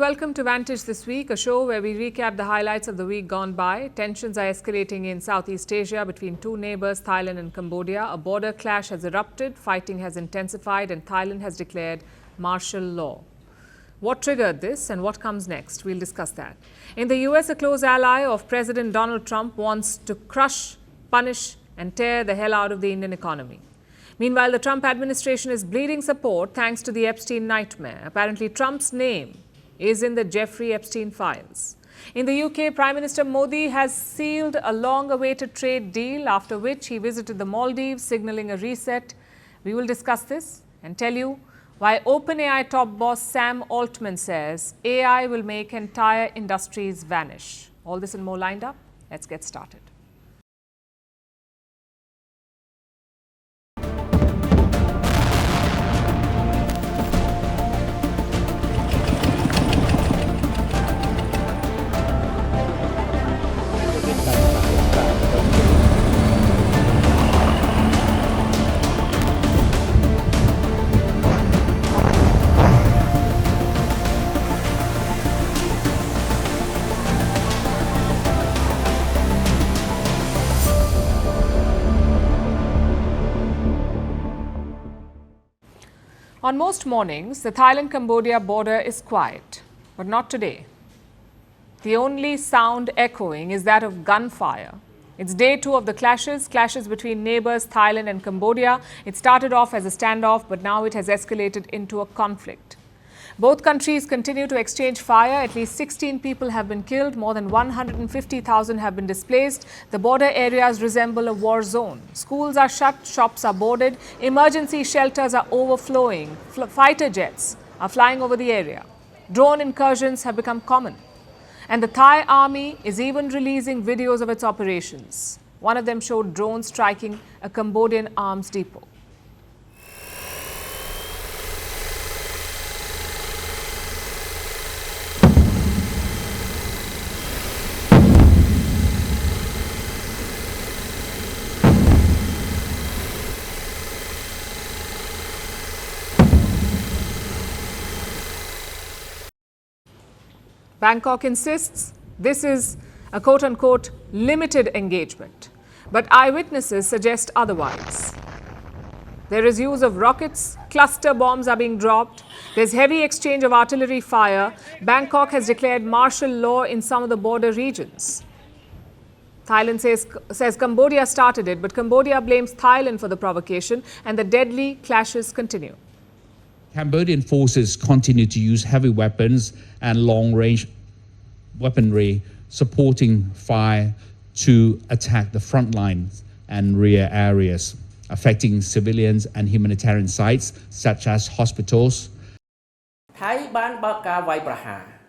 welcome to Vantage this week, a show where we recap the highlights of the week gone by. Tensions are escalating in Southeast Asia between two neighbours, Thailand and Cambodia. A border clash has erupted, fighting has intensified, and Thailand has declared martial law. What triggered this and what comes next? We'll discuss that. In the US, a close ally of President Donald Trump wants to crush, punish, and tear the hell out of the Indian economy. Meanwhile, the Trump administration is bleeding support thanks to the Epstein nightmare. Apparently, Trump's name is in the Jeffrey Epstein files. In the UK, Prime Minister Modi has sealed a long-awaited trade deal, after which he visited the Maldives, signalling a reset. We will discuss this and tell you why OpenAI top boss Sam Altman says AI will make entire industries vanish. All this and more lined up. Let's get started. On most mornings, the Thailand-Cambodia border is quiet, but not today. The only sound echoing is that of gunfire. It's day 2 of the clashes between neighbours Thailand and Cambodia. It started off as a standoff, but now it has escalated into a conflict. Both countries continue to exchange fire. At least 16 people have been killed. More than 150,000 have been displaced. The border areas resemble a war zone. Schools are shut, shops are boarded, emergency shelters are overflowing. Fighter jets are flying over the area. Drone incursions have become common. And the Thai army is even releasing videos of its operations. One of them showed drones striking a Cambodian arms depot. Bangkok insists this is a quote-unquote limited engagement, but eyewitnesses suggest otherwise. There is use of rockets, cluster bombs are being dropped, there's heavy exchange of artillery fire. Bangkok has declared martial law in some of the border regions. Thailand says Cambodia started it, but Cambodia blames Thailand for the provocation, and the deadly clashes continue. Cambodian forces continue to use heavy weapons and long-range weaponry, supporting fire to attack the front lines and rear areas, affecting civilians and humanitarian sites such as hospitals.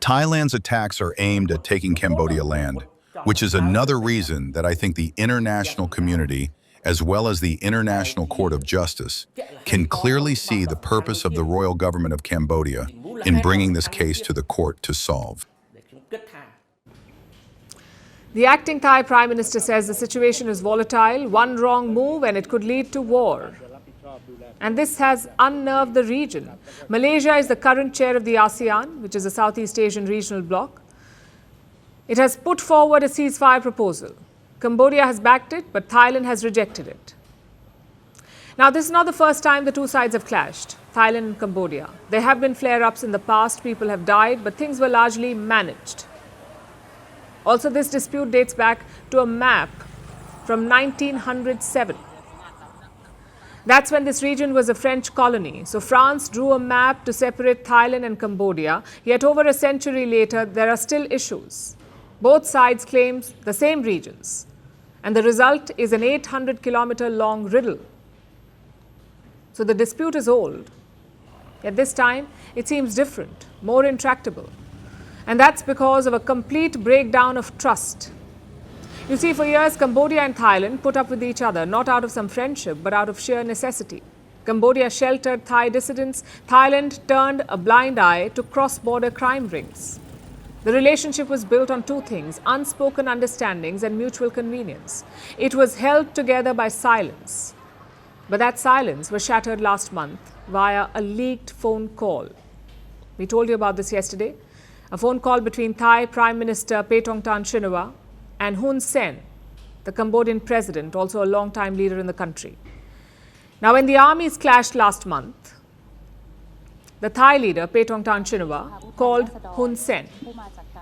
Thailand's attacks are aimed at taking Cambodia land, which is another reason that I think the international community, as well as the International Court of Justice, can clearly see the purpose of the royal government of Cambodia in bringing this case to the court to solve. The acting Thai Prime Minister says the situation is volatile, one wrong move and it could lead to war. And this has unnerved the region. Malaysia is the current chair of the ASEAN, which is a Southeast Asian regional bloc. It has put forward a ceasefire proposal. Cambodia has backed it, but Thailand has rejected it. Now, this is not the first time the two sides have clashed, Thailand and Cambodia. There have been flare-ups in the past, people have died, but things were largely managed. Also, this dispute dates back to a map from 1907. That's when this region was a French colony. So France drew a map to separate Thailand and Cambodia, yet over a century later, there are still issues. Both sides claim the same regions. And the result is an 800-kilometer long riddle. So the dispute is old. Yet this time, it seems different, more intractable. And that's because of a complete breakdown of trust. You see, for years, Cambodia and Thailand put up with each other, not out of some friendship, but out of sheer necessity. Cambodia sheltered Thai dissidents. Thailand turned a blind eye to cross-border crime rings. The relationship was built on two things: unspoken understandings and mutual convenience. It was held together by silence. But that silence was shattered last month via a leaked phone call. We told you about this yesterday. A phone call between Thai Prime Minister Paetongtarn Shinawatra and Hun Sen, the Cambodian president, also a long-time leader in the country. Now, when the armies clashed last month, the Thai leader, Paetongtarn Shinawatra, called Hun Sen.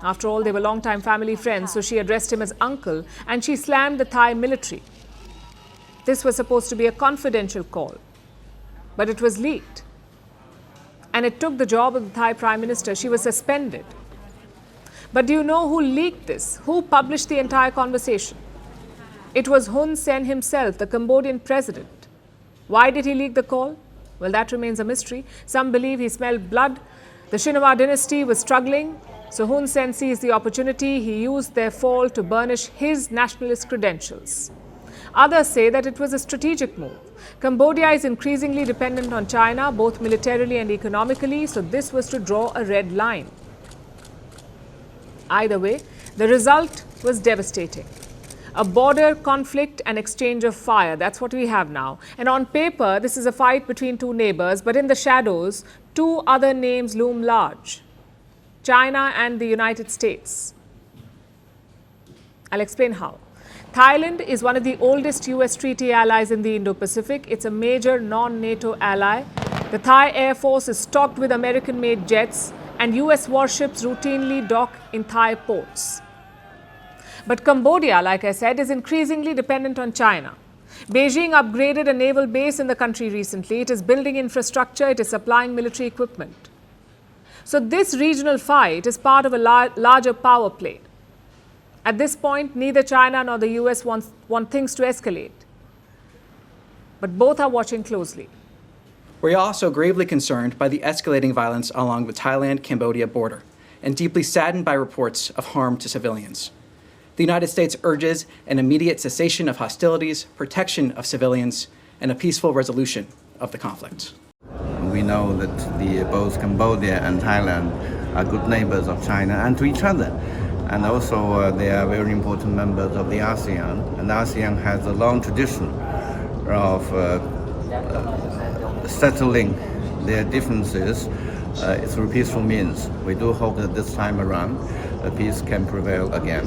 After all, they were long-time family friends, so she addressed him as uncle, and she slammed the Thai military. This was supposed to be a confidential call, but it was leaked. And it took the job of the Thai Prime Minister. She was suspended. But do you know who leaked this? Who published the entire conversation? It was Hun Sen himself, the Cambodian president. Why did he leak the call? Well, that remains a mystery. Some believe he smelled blood. The Shinawatra dynasty was struggling, so Hun Sen seized the opportunity. He used their fall to burnish his nationalist credentials. Others say that it was a strategic move. Cambodia is increasingly dependent on China, both militarily and economically, so this was to draw a red line. Either way, the result was devastating. A border conflict and exchange of fire. That's what we have now. And on paper, this is a fight between two neighbors, but in the shadows, two other names loom large: China and the United States. I'll explain how. Thailand is one of the oldest US treaty allies in the Indo-Pacific. It's a major non-NATO ally. The Thai Air Force is stocked with American-made jets, and US warships routinely dock in Thai ports. But Cambodia, like I said, is increasingly dependent on China. Beijing upgraded a naval base in the country recently. It is building infrastructure. It is supplying military equipment. So this regional fight is part of a larger power play. At this point, neither China nor the US want things to escalate. But both are watching closely. We're also gravely concerned by the escalating violence along the Thailand-Cambodia border and deeply saddened by reports of harm to civilians. The United States urges an immediate cessation of hostilities, protection of civilians, and a peaceful resolution of the conflict. We know that both Cambodia and Thailand are good neighbors of China and to each other. And also they are very important members of the ASEAN. And ASEAN has a long tradition of settling their differences through peaceful means. We do hope that this time around peace can prevail again.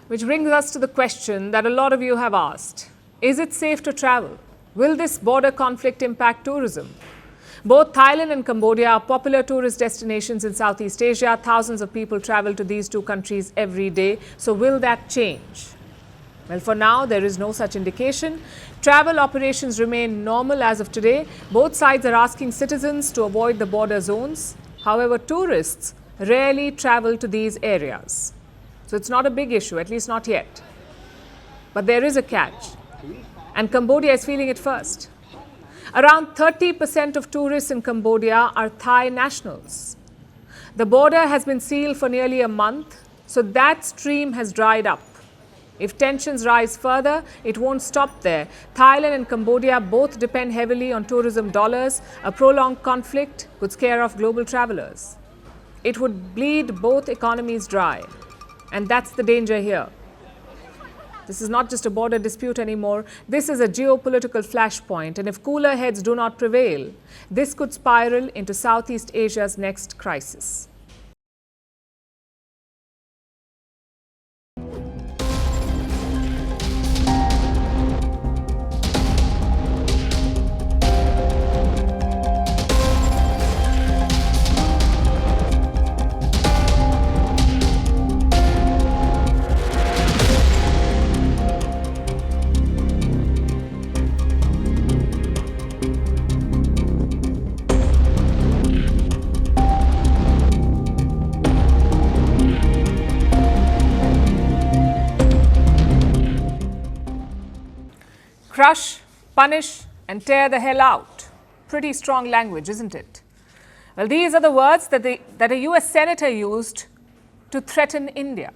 Which brings us to the question that a lot of you have asked. Is it safe to travel? Will this border conflict impact tourism? Both Thailand and Cambodia are popular tourist destinations in Southeast Asia. Thousands of people travel to these two countries every day. So will that change? Well, for now, there is no such indication. Travel operations remain normal as of today. Both sides are asking citizens to avoid the border zones. However, tourists rarely travel to these areas. So it's not a big issue, at least not yet. But there is a catch. And Cambodia is feeling it first. Around 30% of tourists in Cambodia are Thai nationals. The border has been sealed for nearly a month, so that stream has dried up. If tensions rise further, it won't stop there. Thailand and Cambodia both depend heavily on tourism dollars. A prolonged conflict could scare off global travelers. It would bleed both economies dry. And that's the danger here. This is not just a border dispute anymore. This is a geopolitical flashpoint. And if cooler heads do not prevail, this could spiral into Southeast Asia's next crisis. Crush, punish, and tear the hell out. Pretty strong language, isn't it? Well, these are the words that a US senator used to threaten India.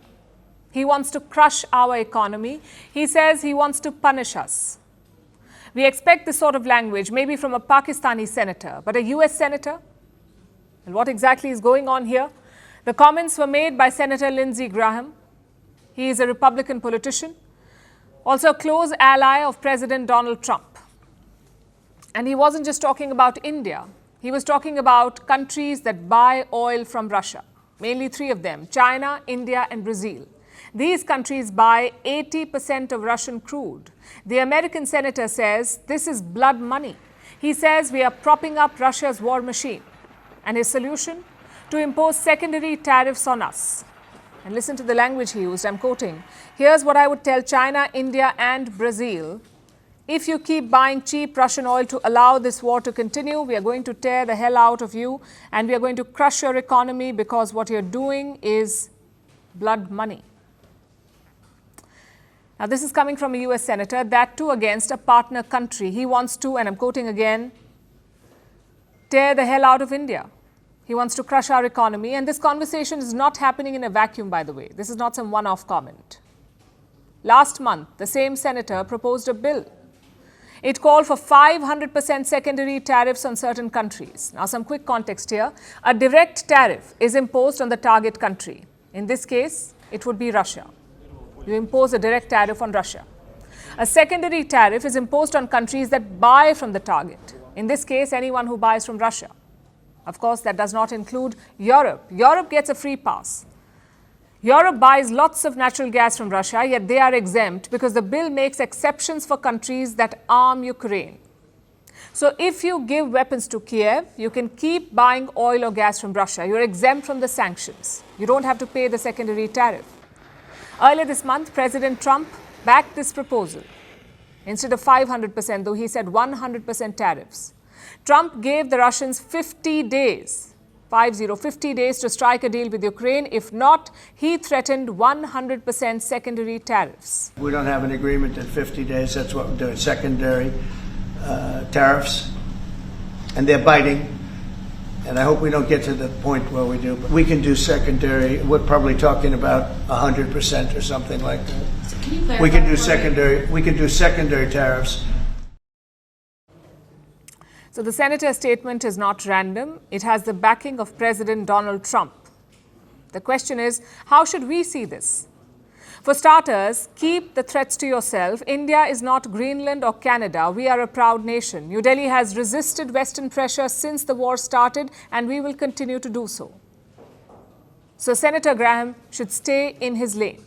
He wants to crush our economy. He says he wants to punish us. We expect this sort of language maybe from a Pakistani senator, but a US senator? And what exactly is going on here? The comments were made by Senator Lindsey Graham. He is a Republican politician, also a close ally of President Donald Trump. And he wasn't just talking about India. He was talking about countries that buy oil from Russia, mainly three of them, China, India and Brazil. These countries buy 80% of Russian crude. The American senator says this is blood money. He says we are propping up Russia's war machine. And his solution? To impose secondary tariffs on us. And listen to the language he used, I'm quoting. Here's what I would tell China, India and Brazil. If you keep buying cheap Russian oil to allow this war to continue, we are going to tear the hell out of you and we are going to crush your economy because what you're doing is blood money. Now, this is coming from a US senator, that too against a partner country. He wants to, and I'm quoting again, tear the hell out of India. He wants to crush our economy. And this conversation is not happening in a vacuum, by the way. This is not some one-off comment. Last month, the same senator proposed a bill. It called for 500% secondary tariffs on certain countries. Now, some quick context here. A direct tariff is imposed on the target country. In this case, it would be Russia. You impose a direct tariff on Russia. A secondary tariff is imposed on countries that buy from the target. In this case, anyone who buys from Russia. Of course, that does not include Europe. Europe gets a free pass. Europe buys lots of natural gas from Russia, yet they are exempt because the bill makes exceptions for countries that arm Ukraine. So if you give weapons to Kiev, you can keep buying oil or gas from Russia. You're exempt from the sanctions. You don't have to pay the secondary tariff. Earlier this month, President Trump backed this proposal. Instead of 500%, though, he said 100% tariffs. Trump gave the Russians 50 days, 50 days to strike a deal with Ukraine. If not, he threatened 100% secondary tariffs. We don't have an agreement in 50 days. That's what we're doing, secondary tariffs. And they're biting. And I hope we don't get to the point where we do. But we can do secondary. We're probably talking about 100% or something like that. So can you clarify? We can do secondary tariffs. So the senator's statement is not random. It has the backing of President Donald Trump. The question is, how should we see this? For starters, keep the threats to yourself. India is not Greenland or Canada. We are a proud nation. New Delhi has resisted Western pressure since the war started, and we will continue to do so. So Senator Graham should stay in his lane.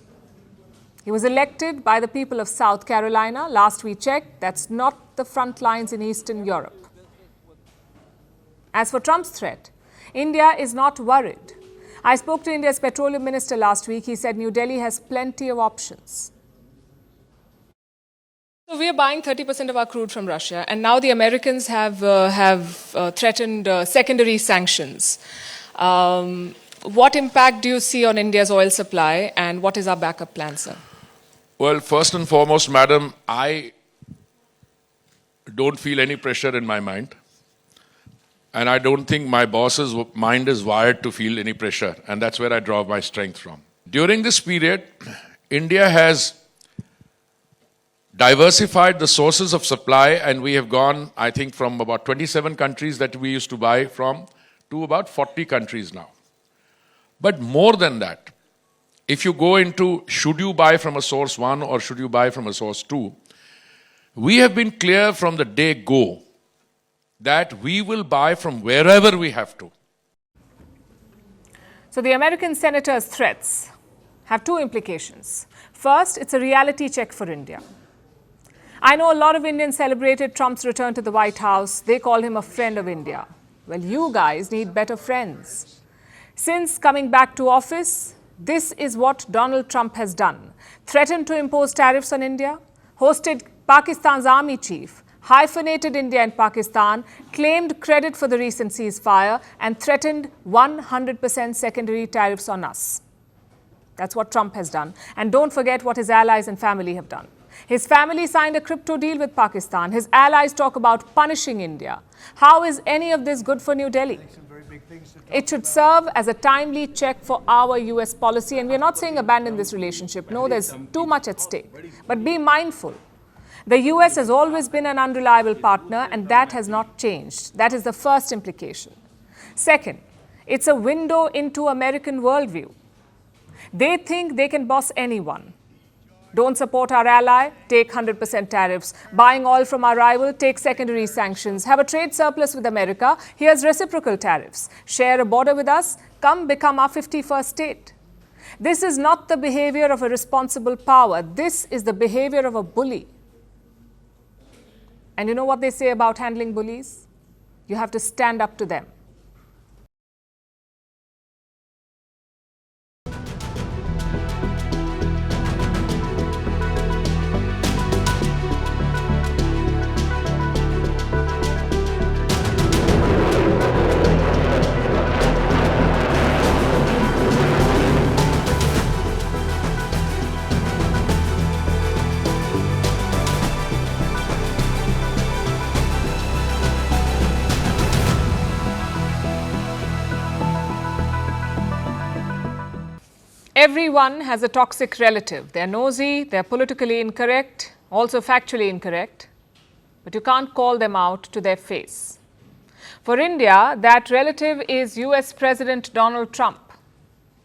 He was elected by the people of South Carolina. Last we checked, that's not the front lines in Eastern Europe. As for Trump's threat, India is not worried. I spoke to India's petroleum minister last week. He said New Delhi has plenty of options. So we are buying 30% of our crude from Russia, and now the Americans have threatened secondary sanctions. What impact do you see on India's oil supply, and what is our backup plan, sir? Well, first and foremost, madam, I don't feel any pressure in my mind. And I don't think my boss's mind is wired to feel any pressure. And that's where I draw my strength from. During this period, India has diversified the sources of supply. And we have gone, I think, from about 27 countries that we used to buy from to about 40 countries now. But more than that, if you go into should you buy from a source 1 or should you buy from a source 2, we have been clear from the day go that we will buy from wherever we have to. So the American senator's threats have two implications. First, it's a reality check for India. I know a lot of Indians celebrated Trump's return to the White House. They call him a friend of India. Well, you guys need better friends. Since coming back to office, this is what Donald Trump has done. Threatened to impose tariffs on India, hosted Pakistan's army chief, hyphenated India and Pakistan, claimed credit for the recent ceasefire, and threatened 100% secondary tariffs on us. That's what Trump has done. And don't forget what his allies and family have done. His family signed a crypto deal with Pakistan. His allies talk about punishing India. How is any of this good for New Delhi? It should serve as a timely check for our US policy. And we're not saying abandon this relationship. No, there's too much at stake. But be mindful. The US has always been an unreliable partner, and that has not changed. That is the first implication. Second, it's a window into American worldview. They think they can boss anyone. Don't support our ally? Take 100% tariffs. Buying oil from our rival? Take secondary sanctions. Have a trade surplus with America? Here's reciprocal tariffs. Share a border with us? Come become our 51st state. This is not the behavior of a responsible power. This is the behavior of a bully. And you know what they say about handling bullies? You have to stand up to them. Everyone has a toxic relative. They're nosy, they're politically incorrect, also factually incorrect, but you can't call them out to their face. For India, that relative is US President Donald Trump.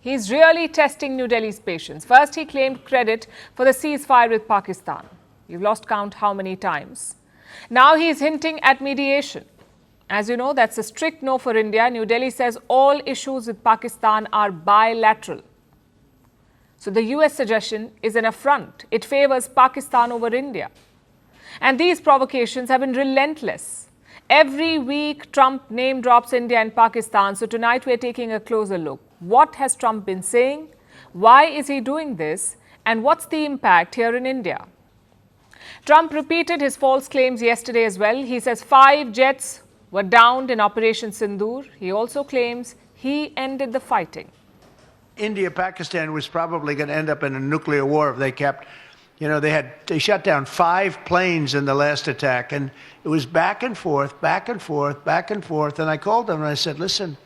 He's really testing New Delhi's patience. First, he claimed credit for the ceasefire with Pakistan. We've lost count how many times. Now he's hinting at mediation. As you know, that's a strict no for India. New Delhi says all issues with Pakistan are bilateral. So the US suggestion is an affront. It favors Pakistan over India. And these provocations have been relentless. Every week, Trump name drops India and Pakistan. So tonight we're taking a closer look. What has Trump been saying? Why is he doing this? And what's the impact here in India? Trump repeated his false claims yesterday as well. He says 5 jets were downed in Operation Sindoor. He also claims he ended the fighting. India, Pakistan was probably going to end up in a nuclear war if they kept, they shut down 5 planes in the last attack, and it was back and forth, back and forth, back and forth. And I called them and I said, listen,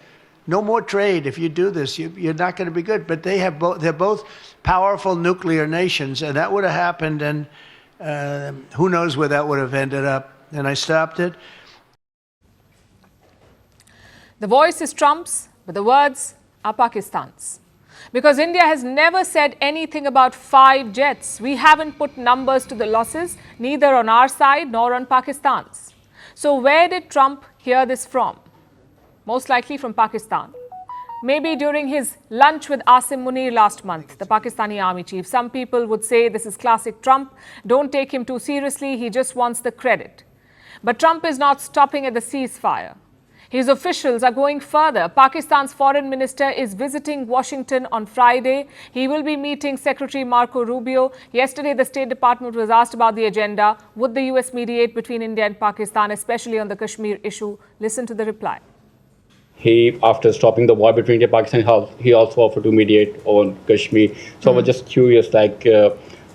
no more trade. If you do this, you're not going to be good. But they're both powerful nuclear nations, and that would have happened, and who knows where that would have ended up. And I stopped it. The voice is Trump's, but the words are Pakistan's. Because India has never said anything about 5 jets. We haven't put numbers to the losses, neither on our side nor on Pakistan's. So where did Trump hear this from? Most likely from Pakistan. Maybe during his lunch with Asim Munir last month, the Pakistani army chief. Some people would say this is classic Trump. Don't take him too seriously. He just wants the credit. But Trump is not stopping at the ceasefire. His officials are going further. Pakistan's foreign minister is visiting Washington on Friday. He will be meeting Secretary Marco Rubio. Yesterday, the State Department was asked about the agenda. Would the US mediate between India and Pakistan, especially on the Kashmir issue? Listen to the reply. He, after stopping the war between India and Pakistan, he also offered to mediate on Kashmir. So I was just curious,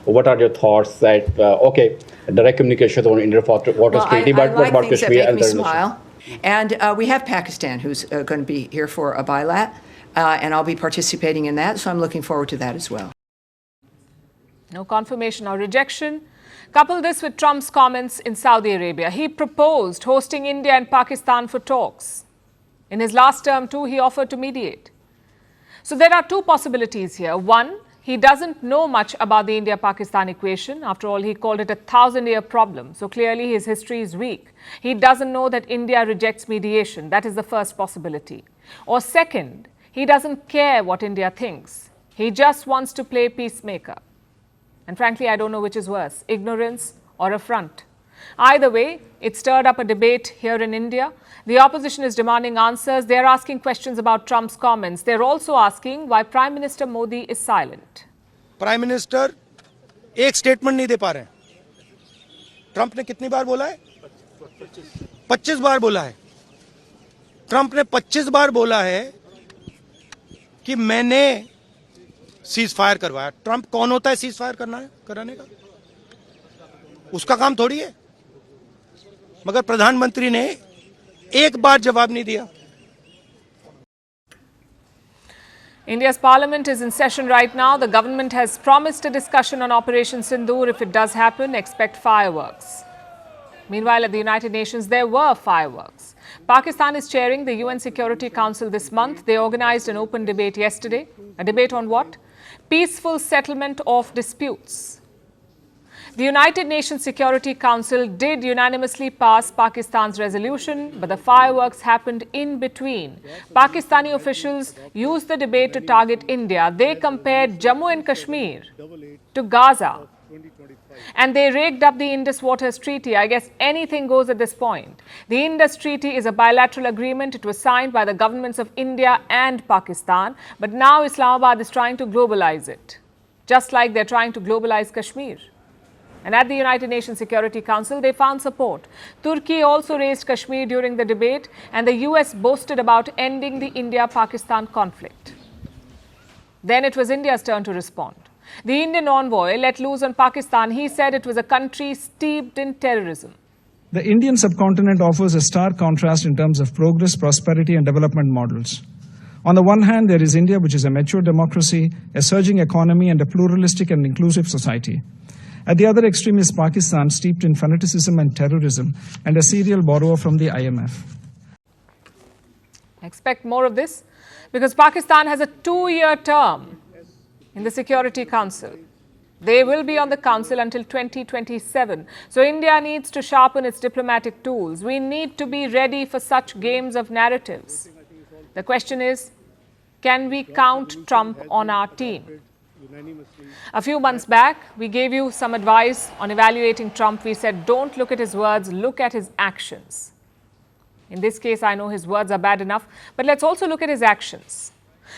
what are your thoughts that, direct communication on India-water treaty, but what about Kashmir and the smile. And we have Pakistan, who's going to be here for a bilat, and I'll be participating in that, so I'm looking forward to that as well. No confirmation or rejection. Couple this with Trump's comments in Saudi Arabia. He proposed hosting India and Pakistan for talks. In his last term, too, he offered to mediate. So there are 2 possibilities here. One, he doesn't know much about the India-Pakistan equation. After all, he called it a 1,000-year problem. So clearly his history is weak. He doesn't know that India rejects mediation. That is the first possibility. Or second, he doesn't care what India thinks. He just wants to play peacemaker. And frankly, I don't know which is worse, ignorance or affront. Either way, it stirred up a debate here in India. The opposition is demanding answers. They're asking questions about Trump's comments. They're also asking why Prime Minister Modi is silent. Prime Minister एक statement नहीं दे पा रहे हैं. Trump ने कितनी बार बोला है? 25 बार बोला है. ट्रंप ने 25 बार बोला है कि मैंने सीज फायर करवाया. ट्रंप कौन होता है सीज फायर कराने का? उसका काम थोड़ी है. मगर प्रधानमंत्री ने एक बार जवाब नहीं दिया. India's parliament is in session right now. The government has promised a discussion on Operation Sindoor. If it does happen, expect fireworks. Meanwhile, at the United Nations, there were fireworks. Pakistan is chairing the UN Security Council this month. They organized an open debate yesterday. A debate on what? Peaceful settlement of disputes. The United Nations Security Council did unanimously pass Pakistan's resolution, but the fireworks happened in between. Pakistani officials used the debate to target India. They compared Jammu and Kashmir to Gaza. And they rigged up the Indus Waters Treaty. I guess anything goes at this point. The Indus Treaty is a bilateral agreement. It was signed by the governments of India and Pakistan. But now Islamabad is trying to globalize it, just like they're trying to globalize Kashmir. And at the United Nations Security Council, they found support. Turkey also raised Kashmir during the debate, and the US boasted about ending the India-Pakistan conflict. Then it was India's turn to respond. The Indian envoy let loose on Pakistan. He said it was a country steeped in terrorism. The Indian subcontinent offers a stark contrast in terms of progress, prosperity, and development models. On the one hand, there is India, which is a mature democracy, a surging economy, and a pluralistic and inclusive society. At the other extreme is Pakistan, steeped in fanaticism and terrorism, and a serial borrower from the IMF. Expect more of this, because Pakistan has a 2-year term in the Security Council. They will be on the council until 2027. So India needs to sharpen its diplomatic tools. We need to be ready for such games of narratives. The question is, can we count Trump on our team? A few months back, we gave you some advice on evaluating Trump. We said, don't look at his words, look at his actions. In this case, I know his words are bad enough, but let's also look at his actions.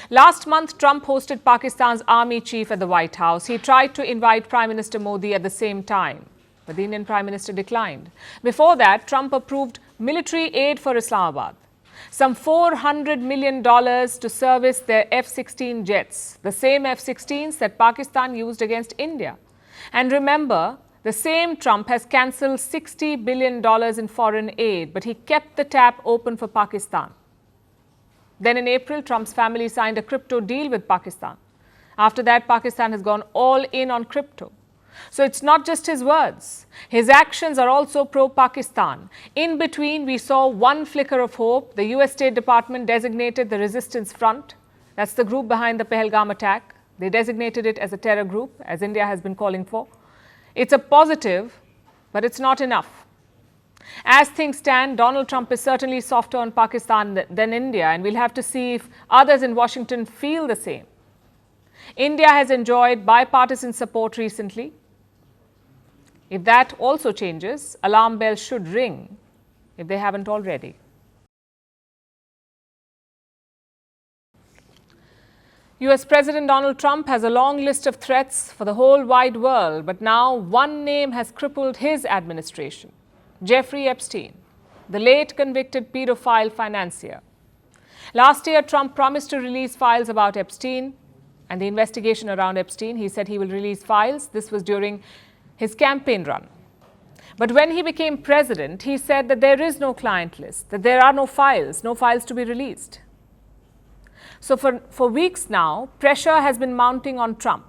Last month, Trump hosted Pakistan's army chief at the White House. He tried to invite Prime Minister Modi at the same time, but the Indian Prime Minister declined. Before that, Trump approved military aid for Islamabad. Some $400 million to service their F-16 jets, the same F-16s that Pakistan used against India. And remember, the same Trump has cancelled $60 billion in foreign aid, but he kept the tap open for Pakistan. Then in April, Trump's family signed a crypto deal with Pakistan. After that, Pakistan has gone all in on crypto. So it's not just his words. His actions are also pro-Pakistan. In between, we saw one flicker of hope. The US State Department designated the Resistance Front. That's the group behind the Pahalgam attack. They designated it as a terror group, as India has been calling for. It's a positive, but it's not enough. As things stand, Donald Trump is certainly softer on Pakistan than India, and we'll have to see if others in Washington feel the same. India has enjoyed bipartisan support recently. If that also changes, alarm bells should ring, if they haven't already. US President Donald Trump has a long list of threats for the whole wide world, but now one name has crippled his administration: Jeffrey Epstein, the late convicted pedophile financier. Last year, Trump promised to release files about Epstein and the investigation around Epstein. He said he will release files. This was during his campaign run. But when he became president, he said that there is no client list, that there are no files to be released. So for weeks now, pressure has been mounting on Trump.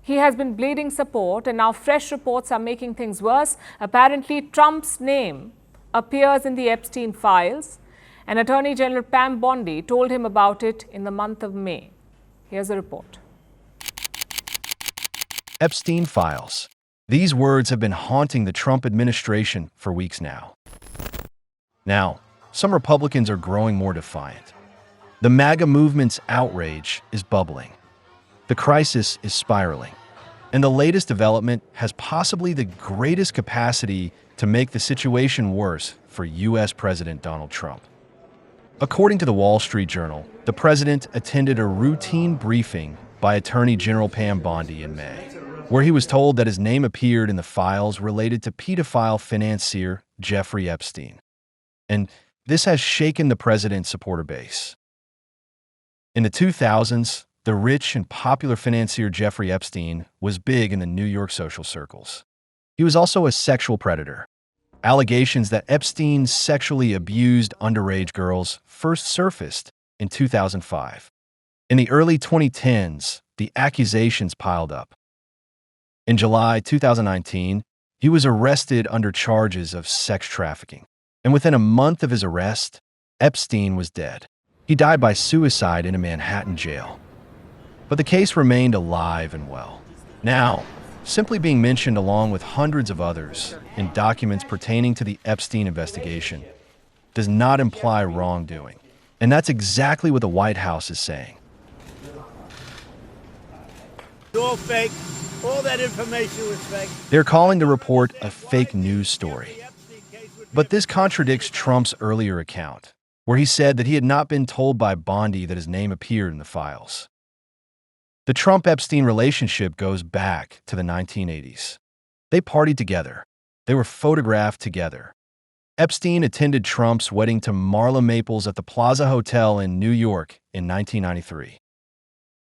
He has been bleeding support, and now fresh reports are making things worse. Apparently, Trump's name appears in the Epstein files, and Attorney General Pam Bondi told him about it in the month of May. Here's a report. Epstein files. These words have been haunting the Trump administration for weeks now. Now, some Republicans are growing more defiant. The MAGA movement's outrage is bubbling. The crisis is spiraling. And the latest development has possibly the greatest capacity to make the situation worse for U.S. President Donald Trump. According to the Wall Street Journal, the president attended a routine briefing by Attorney General Pam Bondi in May, where he was told that his name appeared in the files related to pedophile financier Jeffrey Epstein. And this has shaken the president's supporter base. In the 2000s, the rich and popular financier Jeffrey Epstein was big in the New York social circles. He was also a sexual predator. Allegations that Epstein sexually abused underage girls first surfaced in 2005. In the early 2010s, the accusations piled up. In July 2019, he was arrested under charges of sex trafficking. And within a month of his arrest, Epstein was dead. He died by suicide in a Manhattan jail. But the case remained alive and well. Now, simply being mentioned along with hundreds of others in documents pertaining to the Epstein investigation does not imply wrongdoing. And that's exactly what the White House is saying. It's all fake. All that information was fake. They're calling the report a fake news story. But this contradicts Trump's earlier account, where he said that he had not been told by Bondi that his name appeared in the files. The Trump-Epstein relationship goes back to the 1980s. They partied together. They were photographed together. Epstein attended Trump's wedding to Marla Maples at the Plaza Hotel in New York in 1993.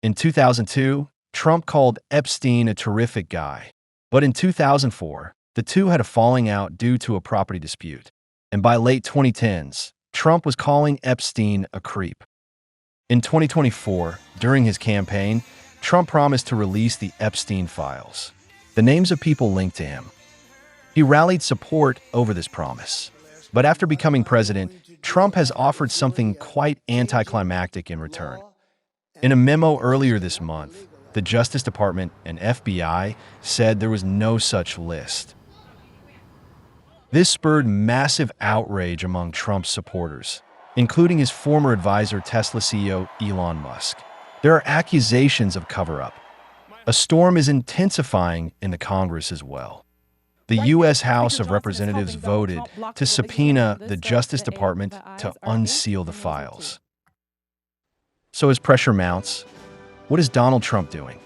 In 2002, Trump called Epstein a terrific guy. But in 2004, the two had a falling out due to a property dispute. And by late 2010s, Trump was calling Epstein a creep. In 2024, during his campaign, Trump promised to release the Epstein files, the names of people linked to him. He rallied support over this promise. But after becoming president, Trump has offered something quite anticlimactic in return. In a memo earlier this month, the Justice Department and FBI said there was no such list. This spurred massive outrage among Trump's supporters, including his former advisor, Tesla CEO Elon Musk. There are accusations of cover-up. A storm is intensifying in the Congress as well. The U.S. House of Representatives voted to subpoena the Justice Department to unseal the files. So as pressure mounts, what is Donald Trump doing?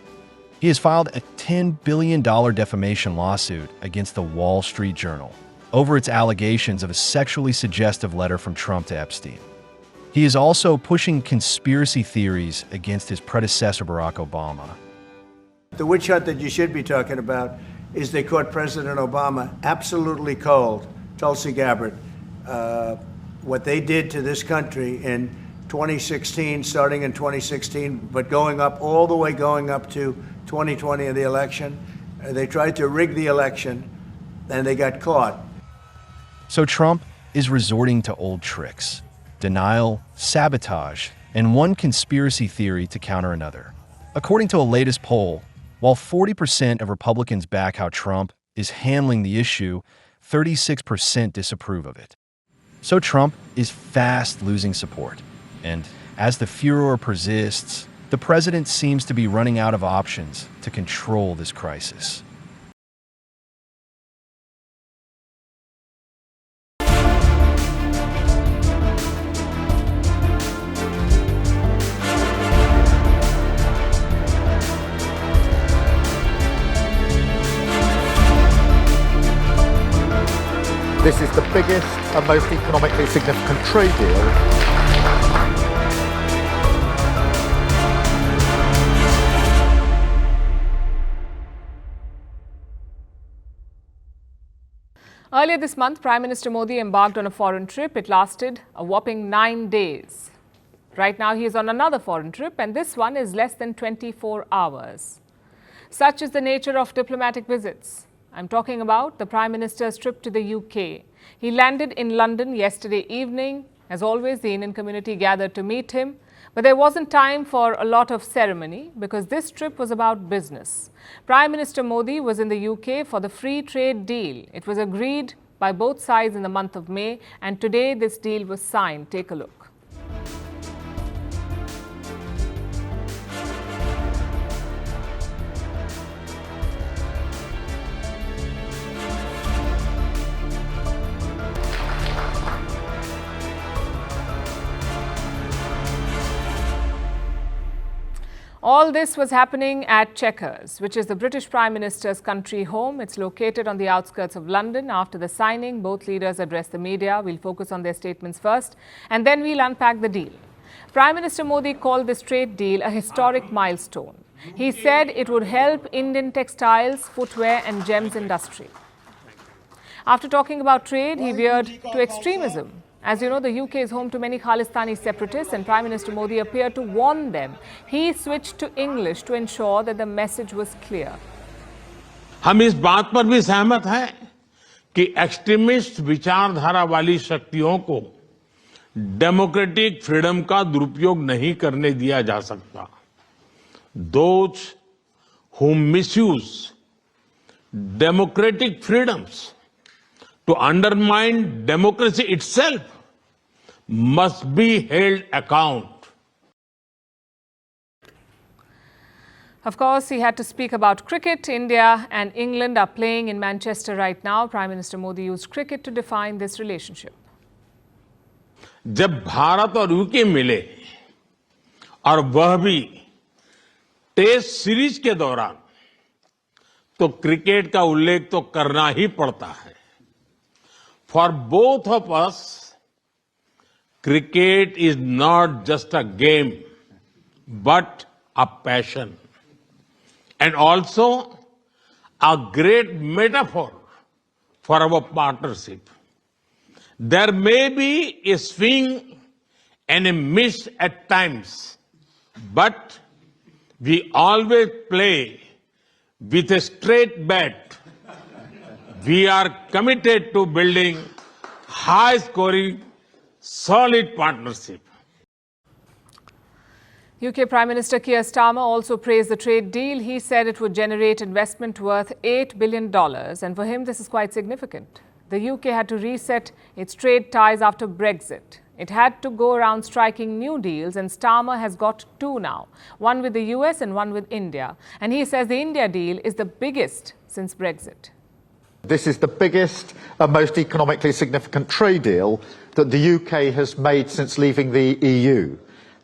He has filed a $10 billion defamation lawsuit against the Wall Street Journal over its allegations of a sexually suggestive letter from Trump to Epstein. He is also pushing conspiracy theories against his predecessor, Barack Obama. The witch hunt that you should be talking about is they caught President Obama absolutely cold, Tulsi Gabbard. What they did to this country in 2016, starting in 2016, but going up all the way going up to 2020 of the election. They tried to rig the election, and they got caught. So Trump is resorting to old tricks: denial, sabotage, and one conspiracy theory to counter another. According to a latest poll, while 40% of Republicans back how Trump is handling the issue, 36% disapprove of it. So Trump is fast losing support. And as the furor persists, the president seems to be running out of options to control this crisis. This is the biggest and most economically significant trade deal. Earlier this month, Prime Minister Modi embarked on a foreign trip. It lasted a whopping 9 days. Right now, he is on another foreign trip, and this one is less than 24 hours. Such is the nature of diplomatic visits. I'm talking about the Prime Minister's trip to the UK. He landed in London yesterday evening. As always, the Indian community gathered to meet him. But there wasn't time for a lot of ceremony because this trip was about business. Prime Minister Modi was in the UK for the free trade deal. It was agreed by both sides in the month of May, and today this deal was signed. Take a look. All this was happening at Chequers, which is the British Prime Minister's country home. It's located on the outskirts of London. After the signing, both leaders addressed the media. We'll focus on their statements first, and then we'll unpack the deal. Prime Minister Modi called this trade deal a historic milestone. He said it would help Indian textiles, footwear and gems industry. After talking about trade, he veered to extremism. As you know, the UK is home to many Khalistani separatists, and Prime Minister Modi appeared to warn them. He switched to English to ensure that the message was clear. हम इस बात पर भी सहमत हैं कि extremist विचारधारा वाली शक्तियों को डेमोक्रेटिक फ्रीडम का दुरुपयोग नहीं करने दिया जा सकता. Those who misuse democratic freedoms, to undermine democracy itself, must be held account. Of course, he had to speak about cricket. India and England are playing in Manchester right now. Prime Minister Modi used cricket to define this relationship. जब भारत और UK मिले और वह भी test series के दौरान, तो cricket का उल्लेख तो करना ही पड़ता है. For both of us, cricket is not just a game, but a passion. And also a great metaphor for our partnership. There may be a swing and a miss at times, but we always play with a straight bat. We are committed to building high-scoring, solid partnership. UK Prime Minister Keir Starmer also praised the trade deal. He said it would generate investment worth $8 billion. And for him, this is quite significant. The UK had to reset its trade ties after Brexit. It had to go around striking new deals, and Starmer has got two now, one with the US and one with India. And he says the India deal is the biggest since Brexit. This is the biggest and most economically significant trade deal that the UK has made since leaving the EU.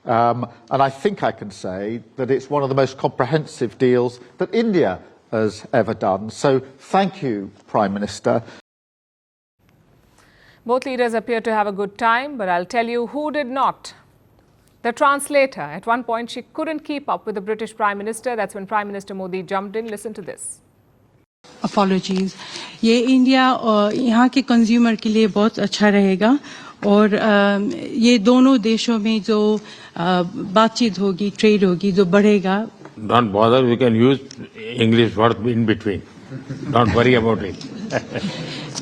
And I think I can say that it's one of the most comprehensive deals that India has ever done. So thank you, Prime Minister. Both leaders appear to have a good time, but I'll tell you who did not. The translator, at one point, she couldn't keep up with the British Prime Minister. That's when Prime Minister Modi jumped in. Listen to this. Apologies. ये India और यहाँ के consumer के लिए बहुत अच्छा रहेगा और ये दोनों देशों में जो बातचीत होगी, ट्रेड होगी, जो बढ़ेगा. Don't bother, we can use English words in between. Don't worry about it.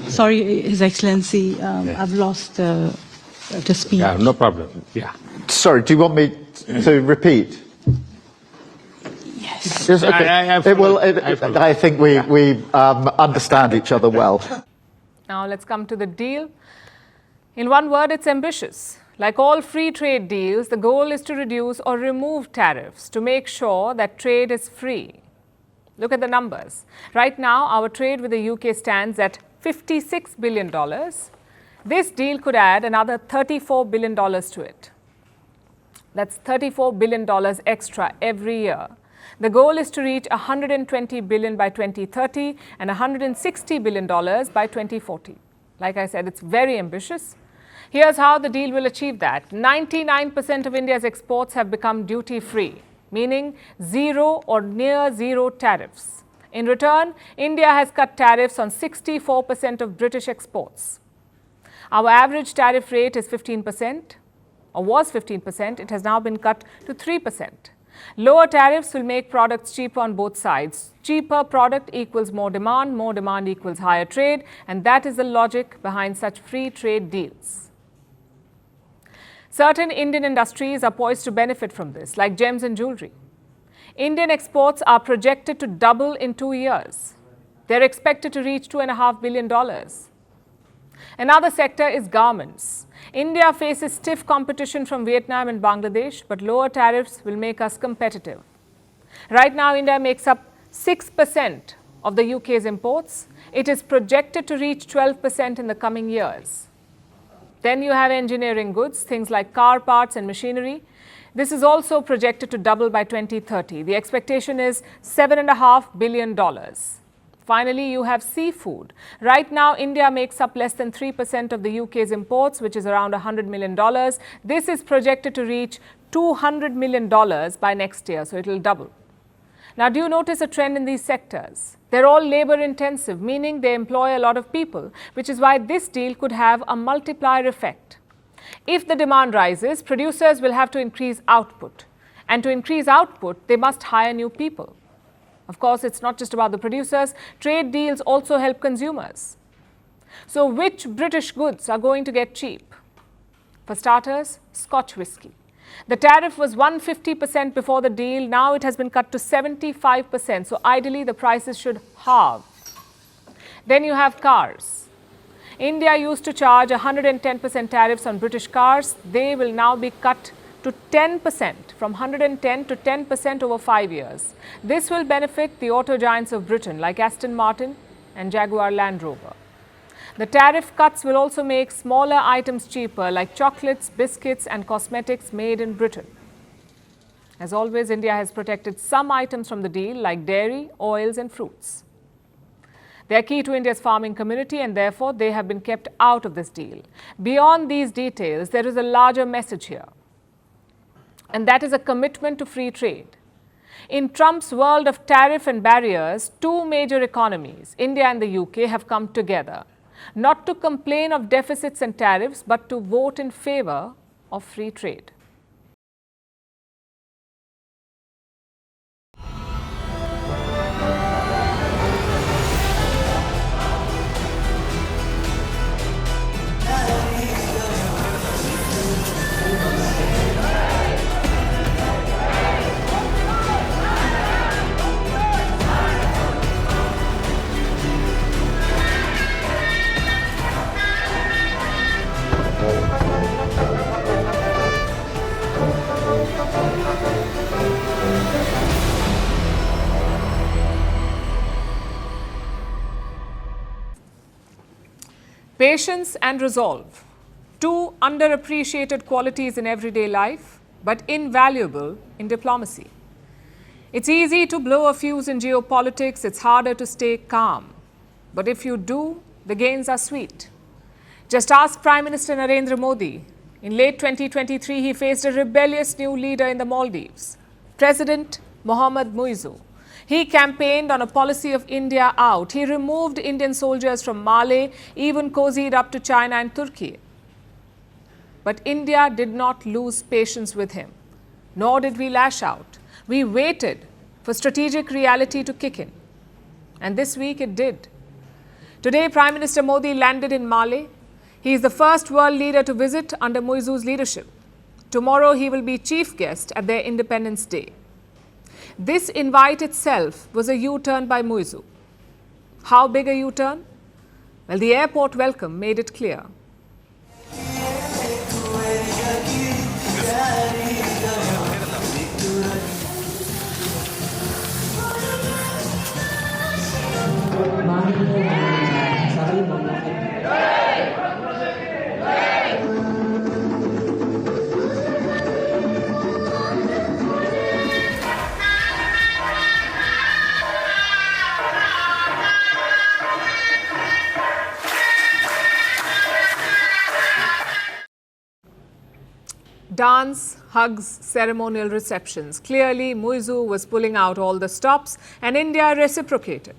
Sorry, His Excellency, I've lost the speech. Yeah, no problem. Yeah. Sorry, do you want me to repeat? Yes. Yes, okay. I think we understand each other well. Now let's come to the deal. In one word, it's ambitious. Like all free trade deals, the goal is to reduce or remove tariffs to make sure that trade is free. Look at the numbers. Right now, our trade with the UK stands at $56 billion. This deal could add another $34 billion to it. That's $34 billion extra every year. The goal is to reach $120 billion by 2030 and $160 billion by 2040. Like I said, it's very ambitious. Here's how the deal will achieve that. 99% of India's exports have become duty-free, meaning zero or near zero tariffs. In return, India has cut tariffs on 64% of British exports. Our average tariff rate is 15%, or was 15%. It has now been cut to 3%. Lower tariffs will make products cheaper on both sides. Cheaper product equals more demand equals higher trade, and that is the logic behind such free trade deals. Certain Indian industries are poised to benefit from this, like gems and jewelry. Indian exports are projected to double in 2 years. They're expected to reach $2.5 billion. Another sector is garments. India faces stiff competition from Vietnam and Bangladesh, but lower tariffs will make us competitive. Right now, India makes up 6% of the UK's imports. It is projected to reach 12% in the coming years. Then you have engineering goods, things like car parts and machinery. This is also projected to double by 2030. The expectation is $7.5 billion. Finally, you have seafood. Right now, India makes up less than 3% of the UK's imports, which is around $100 million. This is projected to reach $200 million by next year, so it will double. Now, do you notice a trend in these sectors? They're all labor intensive, meaning they employ a lot of people, which is why this deal could have a multiplier effect. If the demand rises, producers will have to increase output. And to increase output, they must hire new people. Of course, it's not just about the producers. Trade deals also help consumers. So which British goods are going to get cheap? For starters, Scotch whisky. The tariff was 150% before the deal. Now it has been cut to 75%. So ideally, the prices should halve. Then you have cars. India used to charge 110% tariffs on British cars. They will now be cut to 10%, from 110 to 10% over 5 years. This will benefit the auto giants of Britain like Aston Martin and Jaguar Land Rover. The tariff cuts will also make smaller items cheaper like chocolates, biscuits and cosmetics made in Britain. As always, India has protected some items from the deal like dairy, oils and fruits. They are key to India's farming community and therefore they have been kept out of this deal. Beyond these details, there is a larger message here. And that is a commitment to free trade. In Trump's world of tariff and barriers, two major economies, India and the UK, have come together, not to complain of deficits and tariffs, but to vote in favor of free trade. Patience and resolve, two underappreciated qualities in everyday life, but invaluable in diplomacy. It's easy to blow a fuse in geopolitics, it's harder to stay calm. But if you do, the gains are sweet. Just ask Prime Minister Narendra Modi. In late 2023, he faced a rebellious new leader in the Maldives, President Mohammad Muizzu. He campaigned on a policy of India out. He removed Indian soldiers from Mali, even cozied up to China and Turkey. But India did not lose patience with him, nor did we lash out. We waited for strategic reality to kick in. And this week it did. Today, Prime Minister Modi landed in Mali. He is the first world leader to visit under Muizzu's leadership. Tomorrow, he will be chief guest at their Independence Day. This invite itself was a U-turn by Muizzu. How big a U-turn? Well, the airport welcome made it clear. Dance, hugs, ceremonial receptions. Clearly, Muizzu was pulling out all the stops and India reciprocated.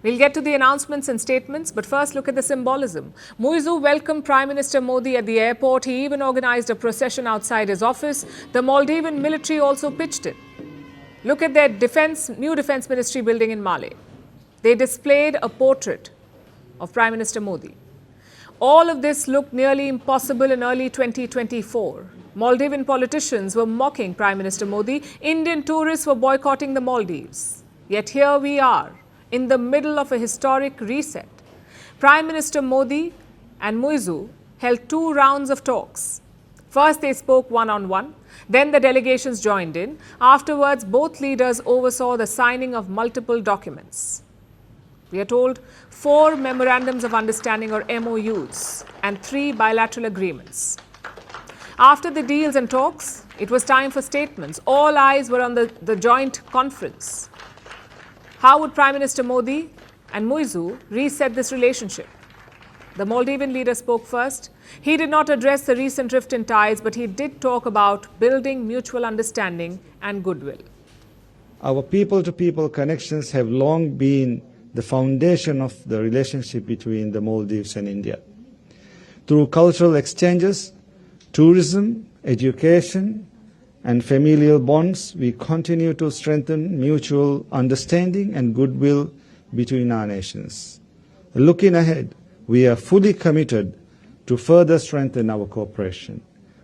We'll get to the announcements and statements, but first look at the symbolism. Muizzu welcomed Prime Minister Modi at the airport. He even organized a procession outside his office. The Maldivian military also pitched in. Look at their new defense ministry building in Male. They displayed a portrait of Prime Minister Modi. All of this looked nearly impossible in early 2024. Maldivian politicians were mocking Prime Minister Modi. Indian tourists were boycotting the Maldives. Yet here we are, in the middle of a historic reset. Prime Minister Modi and Muizzu held 2 rounds of talks. First, they spoke one-on-one. Then the delegations joined in. Afterwards, both leaders oversaw the signing of multiple documents. We are told 4 memorandums of understanding or MOUs and 3 bilateral agreements. After the deals and talks, it was time for statements. All eyes were on the joint conference. How would Prime Minister Modi and Muizzu reset this relationship? The Maldivian leader spoke first. He did not address the recent rift in ties, but he did talk about building mutual understanding and goodwill. Our people-to-people connections have long been the foundation of the relationship between the Maldives and India. Through cultural exchanges, tourism, education, and familial bonds, we continue to strengthen mutual understanding and goodwill between our nations. Looking ahead, we are fully committed to further strengthen our cooperation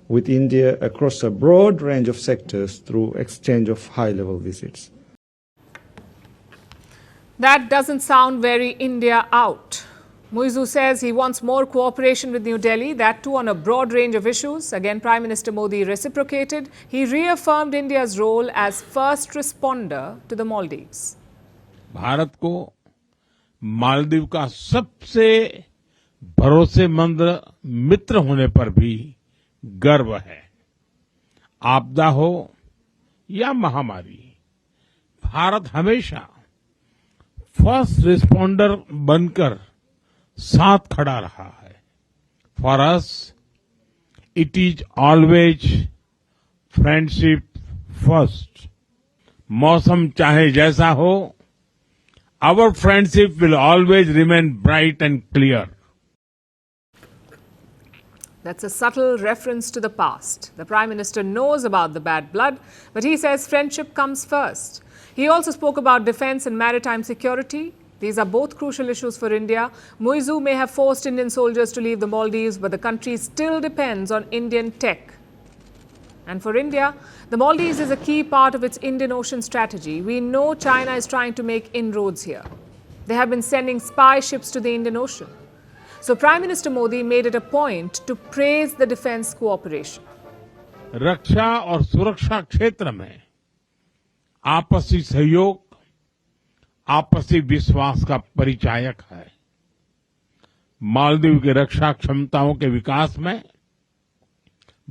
with India across a broad range of sectors through exchange of high-level visits. That doesn't sound very India out. Muizu says he wants more cooperation with New Delhi, that too on a broad range of issues. Again, Prime Minister Modi reciprocated. He reaffirmed India's role as first responder to the Maldives. Bharat को मालदीव का सबसे भरोसेमंद मित्र होने पर भी गर्व है। आपदा हो या महामारी, भारत हमेशा फर्स्ट रिस्पॉन्डर बनकर साथ खड़ा रहा है। For us it is always friendship first. मौसम चाहे जैसा हो, our friendship will always remain bright and clear. That's a subtle reference to the past. The Prime Minister knows about the bad blood, but he says friendship comes first. He also spoke about defense and maritime security. These are both crucial issues for India. Muizu may have forced Indian soldiers to leave the Maldives, but the country still depends on Indian tech. And for India, the Maldives is a key part of its Indian Ocean strategy. We know China is trying to make inroads here. They have been sending spy ships to the Indian Ocean. So Prime Minister Modi made it a point to praise the defense cooperation. रक्षा और सुरक्षा क्षेत्र में आपसी सहयोग, आपसी विश्वास का परिचायक है। मालदीव की रक्षा क्षमताओं के विकास में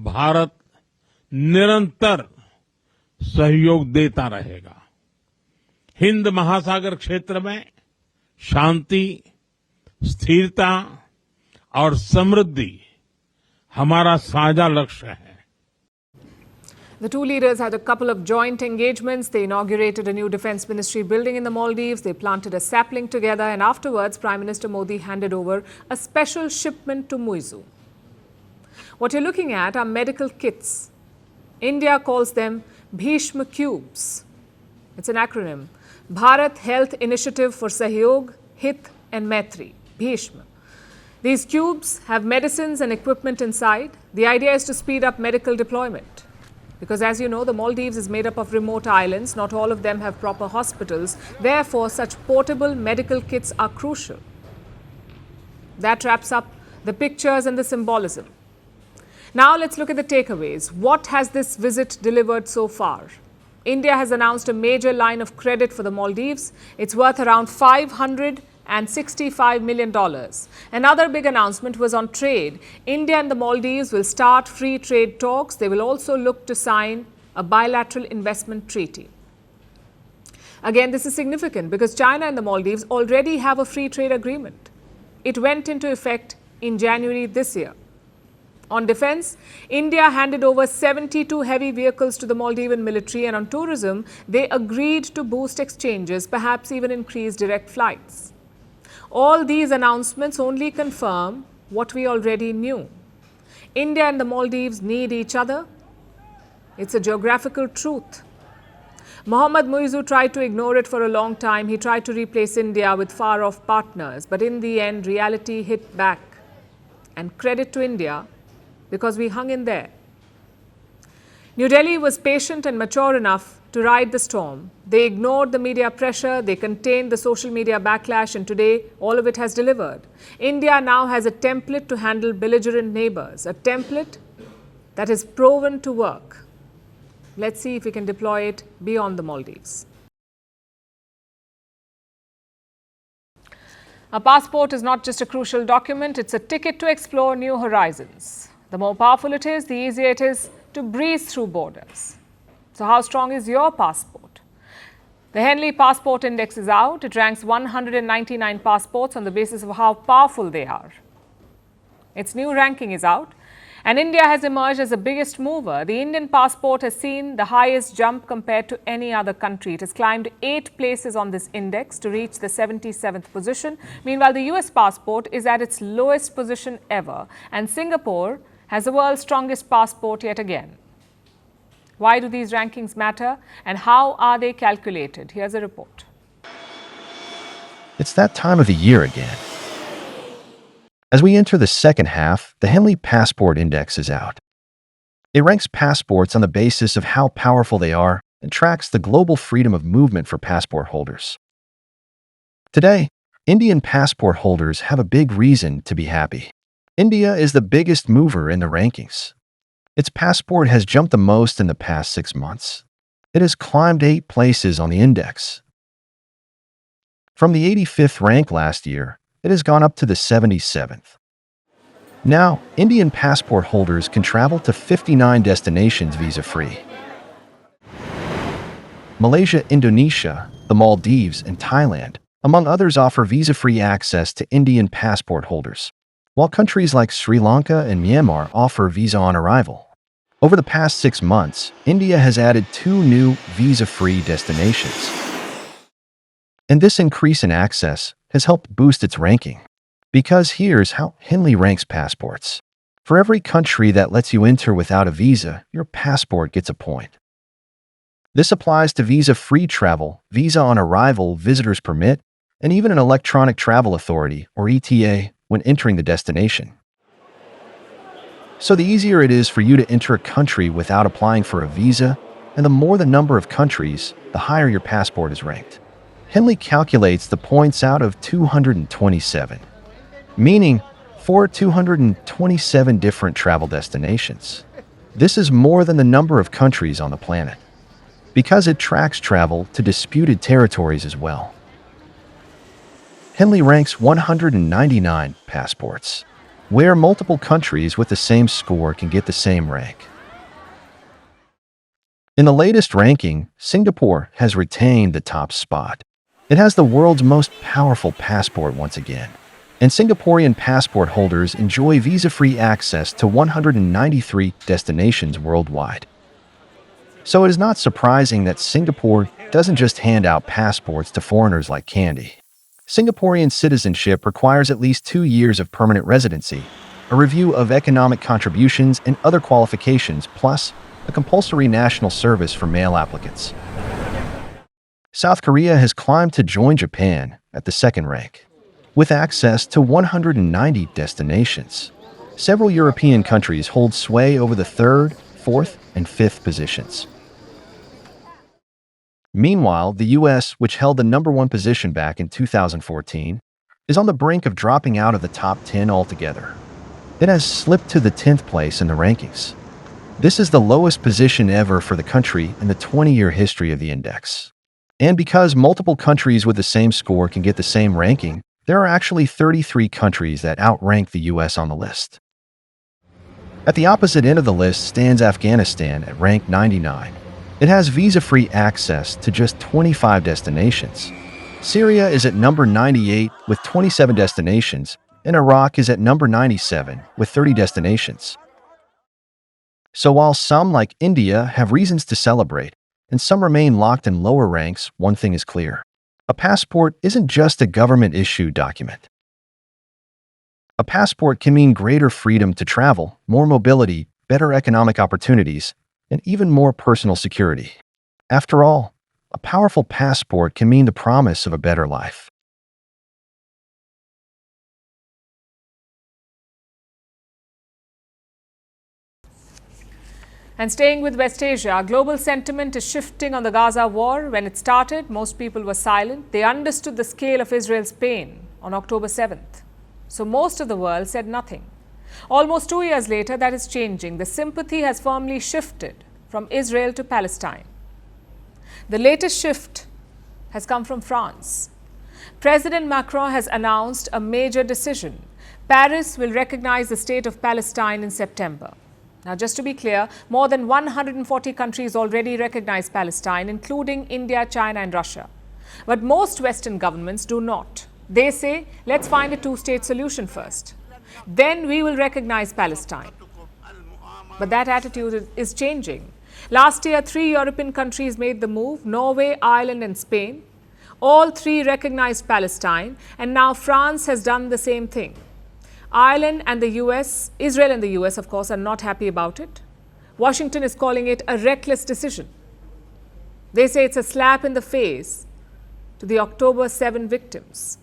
भारत निरंतर सहयोग देता रहेगा। हिंद महासागर क्षेत्र में शांति, स्थिरता और समृद्धि हमारा साझा लक्ष्य है। The two leaders had a couple of joint engagements. They inaugurated a new defense ministry building in the Maldives. They planted a sapling together, and afterwards, Prime Minister Modi handed over a special shipment to Muizu. What you're looking at are medical kits. India calls them Bhishma Cubes. It's an acronym. Bharat Health Initiative for Sahyog, Hit and Maitri. Bhishma. These cubes have medicines and equipment inside. The idea is to speed up medical deployment. Because as you know, the Maldives is made up of remote islands. Not all of them have proper hospitals. Therefore, such portable medical kits are crucial. That wraps up the pictures and the symbolism. Now let's look at the takeaways. What has this visit delivered so far? India has announced a major line of credit for the Maldives. It's worth around $565 million. Another big announcement was on trade. India and the Maldives will start free trade talks. They will also look to sign a bilateral investment treaty. Again, this is significant because China and the Maldives already have a free trade agreement. It went into effect in January this year. On defense, India handed over 72 heavy vehicles to the Maldivian military, and on tourism, they agreed to boost exchanges, perhaps even increase direct flights. All these announcements only confirm what we already knew. India and the Maldives need each other. It's a geographical truth. Mohammad Muizu tried to ignore it for a long time. He tried to replace India with far-off partners, but in the end, reality hit back. And credit to India, because we hung in there. New Delhi was patient and mature enough to ride the storm. They ignored the media pressure, they contained the social media backlash, and today all of it has delivered. India now has a template to handle belligerent neighbors, a template that is proven to work. Let's see if we can deploy it beyond the Maldives. A passport is not just a crucial document, it's a ticket to explore new horizons. The more powerful it is, the easier it is to breeze through borders. So how strong is your passport? The Henley Passport Index is out. It ranks 199 passports on the basis of how powerful they are. Its new ranking is out, and India has emerged as the biggest mover. The Indian passport has seen the highest jump compared to any other country. It has climbed 8 places on this index to reach the 77th position. Meanwhile, the US passport is at its lowest position ever, and Singapore has the world's strongest passport yet again. Why do these rankings matter, and how are they calculated? Here's a report. It's that time of the year again. As we enter the second half, the Henley Passport Index is out. It ranks passports on the basis of how powerful they are and tracks the global freedom of movement for passport holders. Today, Indian passport holders have a big reason to be happy. India is the biggest mover in the rankings. Its passport has jumped the most in the past 6 months. It has climbed 8 places on the index. From the 85th rank last year, it has gone up to the 77th. Now, Indian passport holders can travel to 59 destinations visa-free. Malaysia, Indonesia, the Maldives, and Thailand, among others, offer visa-free access to Indian passport holders, while countries like Sri Lanka and Myanmar offer visa on arrival. Over the past 6 months, India has added 2 new visa-free destinations. And this increase in access has helped boost its ranking. Because here's how Henley ranks passports. For every country that lets you enter without a visa, your passport gets a point. This applies to visa-free travel, visa on arrival, visitor's permit, and even an electronic travel authority, or ETA, when entering the destination. So the easier it is for you to enter a country without applying for a visa, and the more the number of countries, the higher your passport is ranked. Henley calculates the points out of 227. Meaning for 227 different travel destinations. This is more than the number of countries on the planet, because it tracks travel to disputed territories as well. Henley ranks 199 passports, where multiple countries with the same score can get the same rank. In the latest ranking, Singapore has retained the top spot. It has the world's most powerful passport once again. And Singaporean passport holders enjoy visa-free access to 193 destinations worldwide. So it is not surprising that Singapore doesn't just hand out passports to foreigners like candy. Singaporean citizenship requires at least 2 years of permanent residency, a review of economic contributions and other qualifications, plus a compulsory national service for male applicants. South Korea has climbed to join Japan at the 2nd rank, with access to 190 destinations. Several European countries hold sway over the 3rd, 4th, and 5th positions. Meanwhile, the U.S., which held the #1 position back in 2014, is on the brink of dropping out of the top 10 altogether. It has slipped to the 10th place in the rankings. This is the lowest position ever for the country in the 20-year history of the index. And because multiple countries with the same score can get the same ranking, there are actually 33 countries that outrank the U.S. on the list. At the opposite end of the list stands Afghanistan at rank 99. It has visa-free access to just 25 destinations. Syria is at number 98 with 27 destinations, and Iraq is at number 97 with 30 destinations. So while some, like India, have reasons to celebrate, and some remain locked in lower ranks, one thing is clear. A passport isn't just a government-issued document. A passport can mean greater freedom to travel, more mobility, better economic opportunities, and even more personal security. After all, a powerful passport can mean the promise of a better life. And staying with West Asia, global sentiment is shifting on the Gaza war. When it started, most people were silent. They understood the scale of Israel's pain on October 7th. So most of the world said nothing. Almost 2 years later, that is changing. The sympathy has firmly shifted from Israel to Palestine. The latest shift has come from France. President Macron has announced a major decision. Paris will recognize the state of Palestine in September. Now, just to be clear, more than 140 countries already recognize Palestine, including India, China, and Russia. But most Western governments do not. They say, let's find a two-state solution first. Then we will recognize Palestine. But that attitude is changing. Last year, 3 European countries made the move: Norway, Ireland, and Spain. All 3 recognized Palestine, and now France has done the same thing. Ireland and the US, Israel and the US, of course, are not happy about it. Washington is calling it a reckless decision. They say it's a slap in the face to the October 7 victims.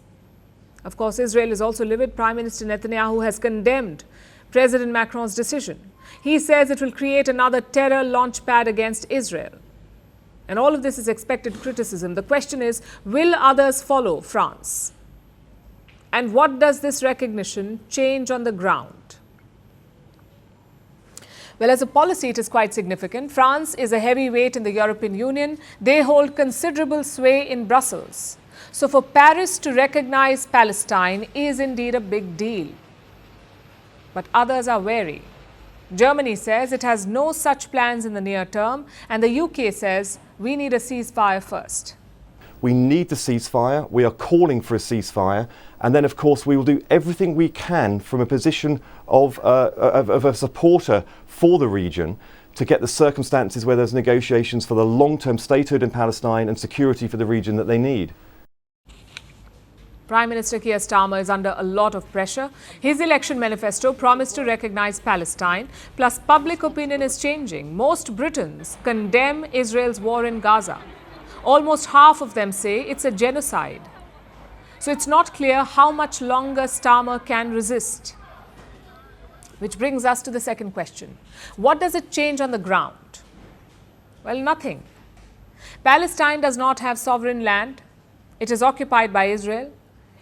Of course, Israel is also livid. Prime Minister Netanyahu has condemned President Macron's decision. He says it will create another terror launchpad against Israel. And all of this is expected criticism. The question is, will others follow France? And what does this recognition change on the ground? Well, as a policy, it is quite significant. France is a heavyweight in the European Union. They hold considerable sway in Brussels. So for Paris to recognize Palestine is indeed a big deal. But others are wary. Germany says it has no such plans in the near term, and the UK says we need a ceasefire first. We need the ceasefire. We are calling for a ceasefire. And then, of course, we will do everything we can from a position of a supporter for the region to get the circumstances where there's negotiations for the long-term statehood in Palestine and security for the region that they need. Prime Minister Keir Starmer is under a lot of pressure. His election manifesto promised to recognize Palestine, plus public opinion is changing. Most Britons condemn Israel's war in Gaza. Almost half of them say it's a genocide. So it's not clear how much longer Starmer can resist. Which brings us to the second question. What does it change on the ground? Well, nothing. Palestine does not have sovereign land. It is occupied by Israel.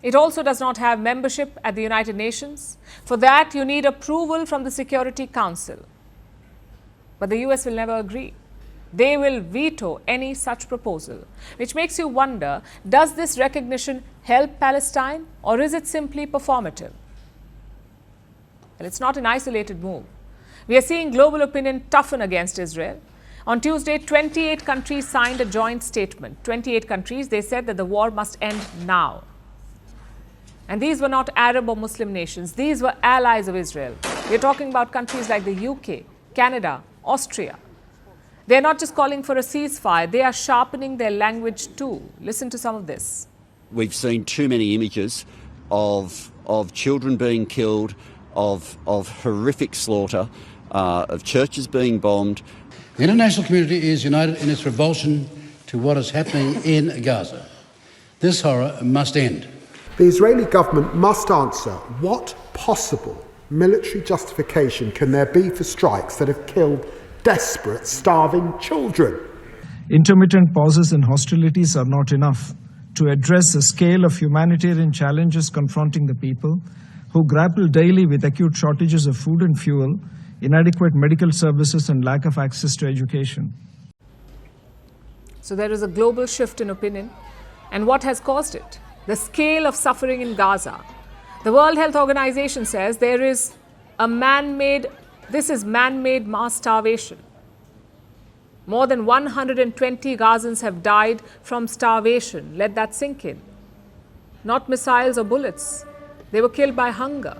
It also does not have membership at the United Nations. For that, you need approval from the Security Council. But the US will never agree. They will veto any such proposal, which makes you wonder, does this recognition help Palestine or is it simply performative? Well, it's not an isolated move. We are seeing global opinion toughen against Israel. On Tuesday, 28 countries signed a joint statement. 28 countries, they said that the war must end now. And these were not Arab or Muslim nations. These were allies of Israel. We're talking about countries like the UK, Canada, Austria. They're not just calling for a ceasefire, they are sharpening their language too. Listen to some of this. We've seen too many images of children being killed, of horrific slaughter, of churches being bombed. The international community is united in its revulsion to what is happening in Gaza. This horror must end. The Israeli government must answer what possible military justification can there be for strikes that have killed desperate, starving children. Intermittent pauses in hostilities are not enough to address the scale of humanitarian challenges confronting the people who grapple daily with acute shortages of food and fuel, inadequate medical services, and lack of access to education. So there is a global shift in opinion. And what has caused it? The scale of suffering in Gaza. The World Health Organization says there is a man-made mass starvation. More than 120 Gazans have died from starvation. Let that sink in. Not missiles or bullets. They were killed by hunger.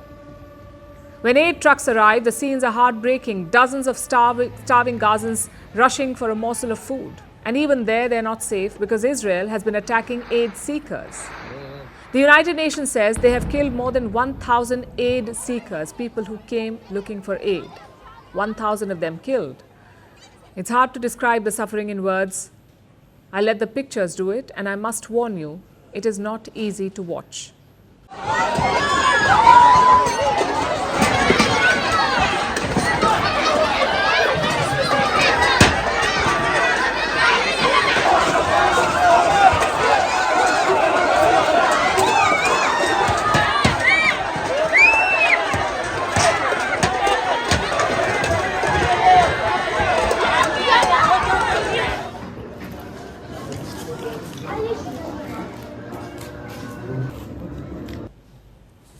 When aid trucks arrive, the scenes are heartbreaking. Dozens of starving Gazans rushing for a morsel of food. And even there, they're not safe because Israel has been attacking aid seekers. The United Nations says they have killed more than 1,000 aid seekers, people who came looking for aid. 1,000 of them killed. It's hard to describe the suffering in words. I let the pictures do it, and I must warn you, it is not easy to watch.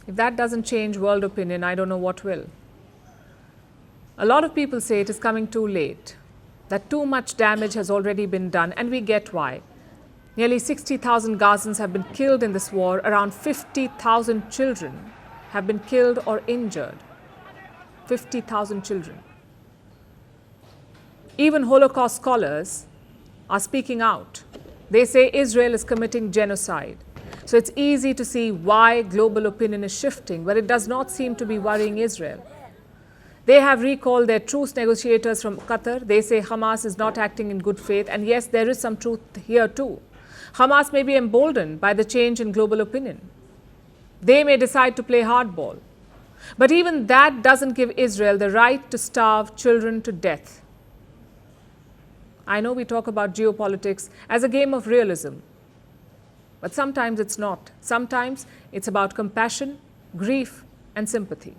If that doesn't change world opinion, I don't know what will. A lot of people say it is coming too late, that too much damage has already been done, and we get why. Nearly 60,000 Gazans have been killed in this war. Around 50,000 children have been killed or injured. 50,000 children. Even Holocaust scholars are speaking out. They say Israel is committing genocide. So it's easy to see why global opinion is shifting, but it does not seem to be worrying Israel. They have recalled their truce negotiators from Qatar. They say Hamas is not acting in good faith. And yes, there is some truth here too. Hamas may be emboldened by the change in global opinion. They may decide to play hardball. But even that doesn't give Israel the right to starve children to death. I know we talk about geopolitics as a game of realism, but sometimes it's not. Sometimes it's about compassion, grief, and sympathy.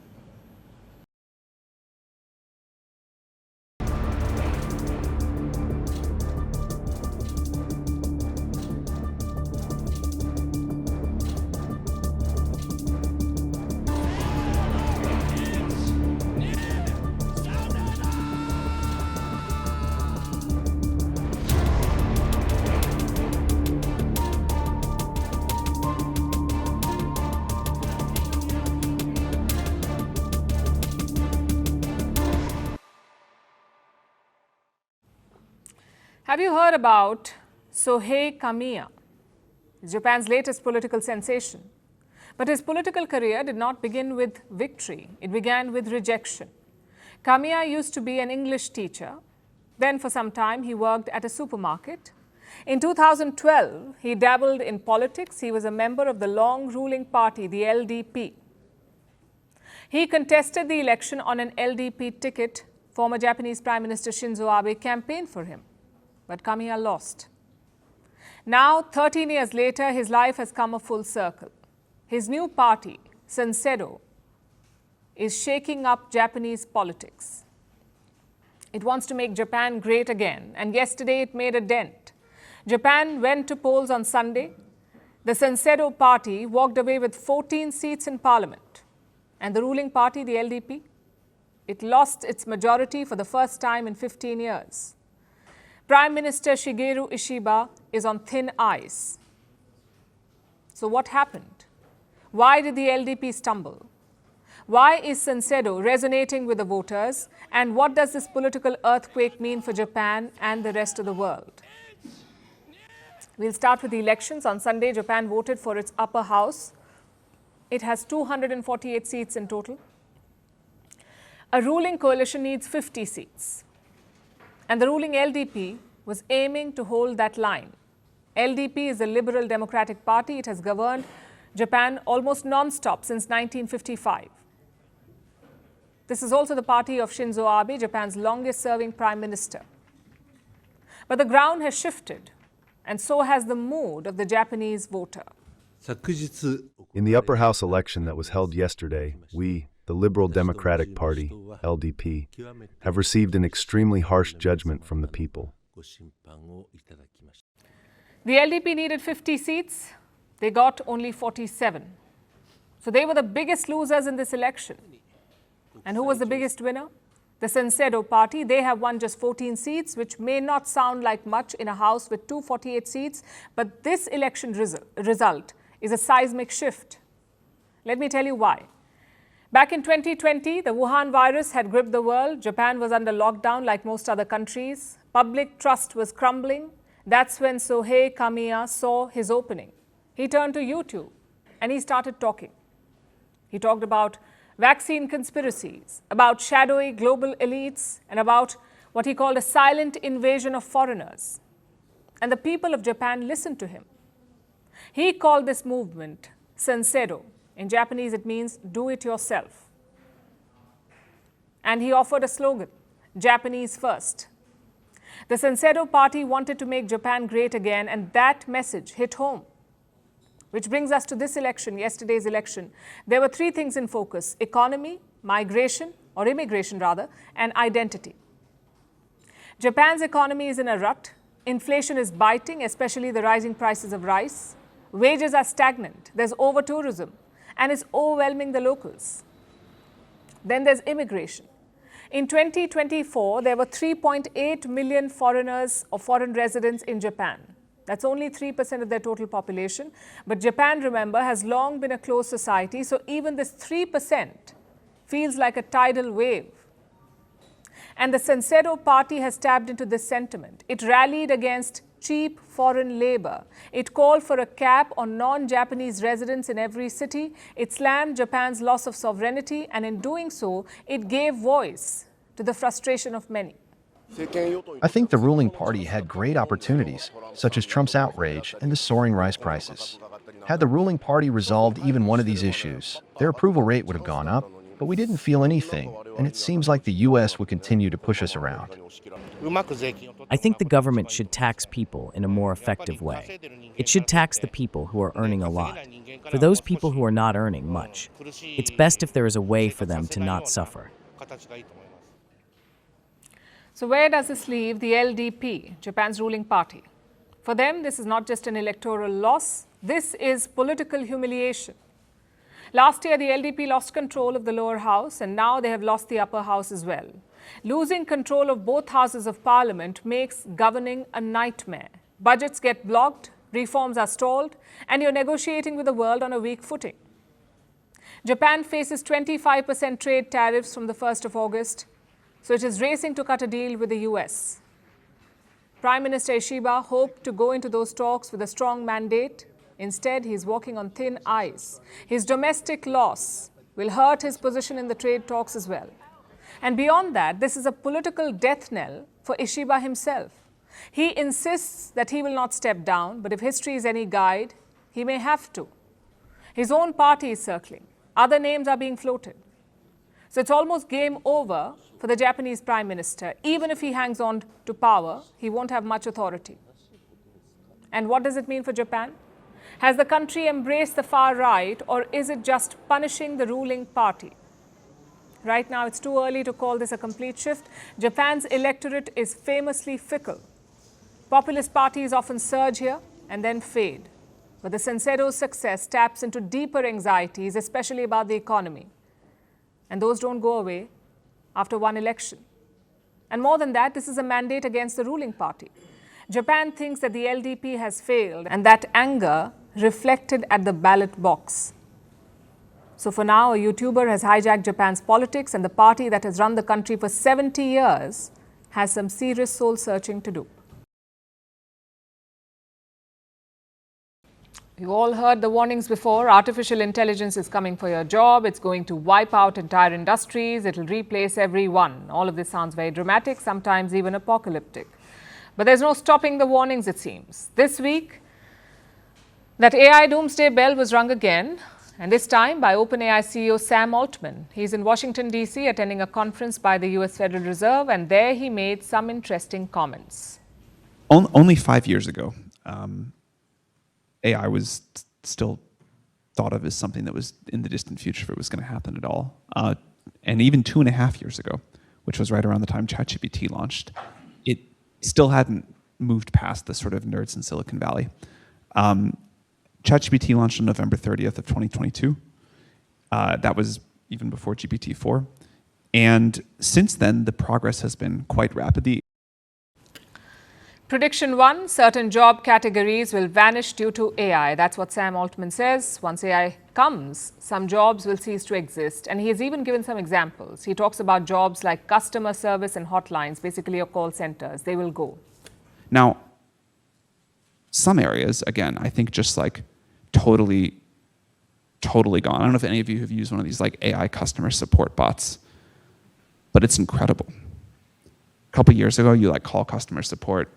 Have you heard about Sohei Kamiya, Japan's latest political sensation? But his political career did not begin with victory. It began with rejection. Kamiya used to be an English teacher. Then for some time he worked at a supermarket. In 2012, he dabbled in politics. He was a member of the long-ruling party, the LDP. He contested the election on an LDP ticket. Former Japanese Prime Minister Shinzo Abe campaigned for him. But Kamiya lost. Now, 13 years later, his life has come a full circle. His new party, Sansedo, is shaking up Japanese politics. It wants to make Japan great again, and yesterday it made a dent. Japan went to polls on Sunday. The Sansedo party walked away with 14 seats in parliament. And the ruling party, the LDP, it lost its majority for the first time in 15 years. Prime Minister Shigeru Ishiba is on thin ice. So what happened? Why did the LDP stumble? Why is Sansedo resonating with the voters? And what does this political earthquake mean for Japan and the rest of the world? We'll start with the elections. On Sunday, Japan voted for its upper house. It has 248 seats in total. A ruling coalition needs 50 seats. And the ruling LDP was aiming to hold that line. LDP is a liberal democratic party. It has governed Japan almost non-stop since 1955. This is also the party of Shinzo Abe, Japan's longest-serving prime minister. But the ground has shifted, and so has the mood of the Japanese voter. In the upper house election that was held yesterday, we, the Liberal Democratic Party, LDP, have received an extremely harsh judgment from the people. The LDP needed 50 seats. They got only 47. So they were the biggest losers in this election. And who was the biggest winner? The Sansedo party. They have won just 14 seats, which may not sound like much in a house with 248 seats. But this election result is a seismic shift. Let me tell you why. Back in 2020, the Wuhan virus had gripped the world. Japan was under lockdown like most other countries. Public trust was crumbling. That's when Sohei Kamiya saw his opening. He turned to YouTube and he started talking. He talked about vaccine conspiracies, about shadowy global elites, and about what he called a silent invasion of foreigners. And the people of Japan listened to him. He called this movement Sansedo. In Japanese, it means do it yourself. And he offered a slogan, Japanese first. The Sansedo party wanted to make Japan great again, and that message hit home. Which brings us to this election, yesterday's election. There were three things in focus: economy, migration, or immigration rather, and identity. Japan's economy is in a rut. Inflation is biting, especially the rising prices of rice. Wages are stagnant. There's over-tourism, and it's overwhelming the locals. Then there's immigration. In 2024, there were 3.8 million foreigners or foreign residents in Japan. That's only 3% of their total population. But Japan, remember, has long been a closed society, so even this 3% feels like a tidal wave. And the Sansedo party has tapped into this sentiment. It rallied against cheap foreign labor. It called for a cap on non-Japanese residents in every city. It slammed Japan's loss of sovereignty, and in doing so, it gave voice to the frustration of many. I think the ruling party had great opportunities, such as Trump's outrage and the soaring rice prices. Had the ruling party resolved even one of these issues, their approval rate would have gone up. but we didn't feel anything, and it seems like the U.S. would continue to push us around. I think the government should tax people in a more effective way. It should tax the people who are earning a lot. For those people who are not earning much, it's best if there is a way for them to not suffer. So where does this leave the LDP, Japan's ruling party? For them, this is not just an electoral loss, this is political humiliation. Last year, the LDP lost control of the lower house, and now they have lost the upper house as well. Losing control of both houses of parliament makes governing a nightmare. Budgets get blocked, reforms are stalled, and you're negotiating with the world on a weak footing. Japan faces 25% trade tariffs from the 1st of August, so it is racing to cut a deal with the US. Prime Minister Ishiba hoped to go into those talks with a strong mandate. Instead, he is walking on thin ice. His domestic loss will hurt his position in the trade talks as well. And beyond that, this is a political death knell for Ishiba himself. He insists that he will not step down, but if history is any guide, he may have to. His own party is circling. Other names are being floated. So it's almost game over for the Japanese Prime Minister. Even if he hangs on to power, he won't have much authority. And what does it mean for Japan? Has the country embraced the far right, or is it just punishing the ruling party? Right now, it's too early to call this a complete shift. Japan's electorate is famously fickle. Populist parties often surge here and then fade. But the Sensero's success taps into deeper anxieties, especially about the economy. And those don't go away after one election. And more than that, this is a mandate against the ruling party. Japan thinks that the LDP has failed, and that anger reflected at the ballot box. So for now, a YouTuber has hijacked Japan's politics, and the party that has run the country for 70 years has some serious soul searching to do. You all heard the warnings before. Artificial intelligence is coming for your job. It's going to wipe out entire industries. It'll replace everyone. All of this sounds very dramatic, sometimes even apocalyptic. But there's no stopping the warnings, it seems. This week, that AI doomsday bell was rung again, and this time by OpenAI CEO Sam Altman. He's in Washington, D.C., attending a conference by the U.S. Federal Reserve, and there he made some interesting comments. Only 5 years ago, AI was still thought of as something that was in the distant future if it was going to happen at all. And even 2.5 years ago, which was right around the time ChatGPT launched, it still hadn't moved past the sort of nerds in Silicon Valley. ChatGPT launched on November 30th of 2022. That was even before GPT-4. And since then, the progress has been quite rapid. Prediction 1, certain job categories will vanish due to AI. That's what Sam Altman says. Once AI comes, some jobs will cease to exist. And he has even given some examples. He talks about jobs like customer service and hotlines, basically your call centers. They will go. Now, some areas, again, I think just like totally gone. I don't know if any of you have used one of these like AI customer support bots, but it's incredible. A couple years ago, you like call customer support,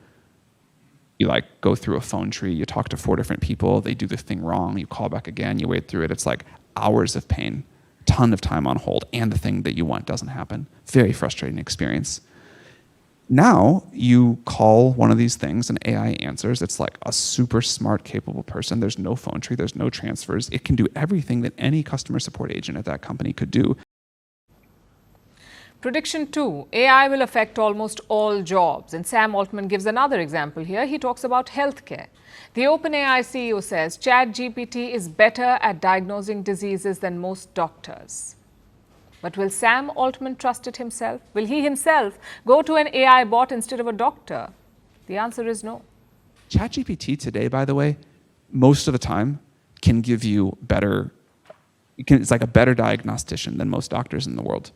you like go through a phone tree, you talk to 4 different people, they do the thing wrong, you call back again, you wait through it. It's like hours of pain, ton of time on hold, and the thing that you want doesn't happen. Very frustrating experience. Now you call one of these things and AI answers. It's like a super smart, capable person. There's no phone tree, there's no transfers. It can do everything that any customer support agent at that company could do. Prediction 2, AI will affect almost all jobs. And Sam Altman gives another example here. He talks about healthcare. The OpenAI CEO says ChatGPT is better at diagnosing diseases than most doctors. But will Sam Altman trust it himself? Will he himself go to an AI bot instead of a doctor? The answer is no. ChatGPT today, by the way, most of the time can give you better, it's like a better diagnostician than most doctors in the world.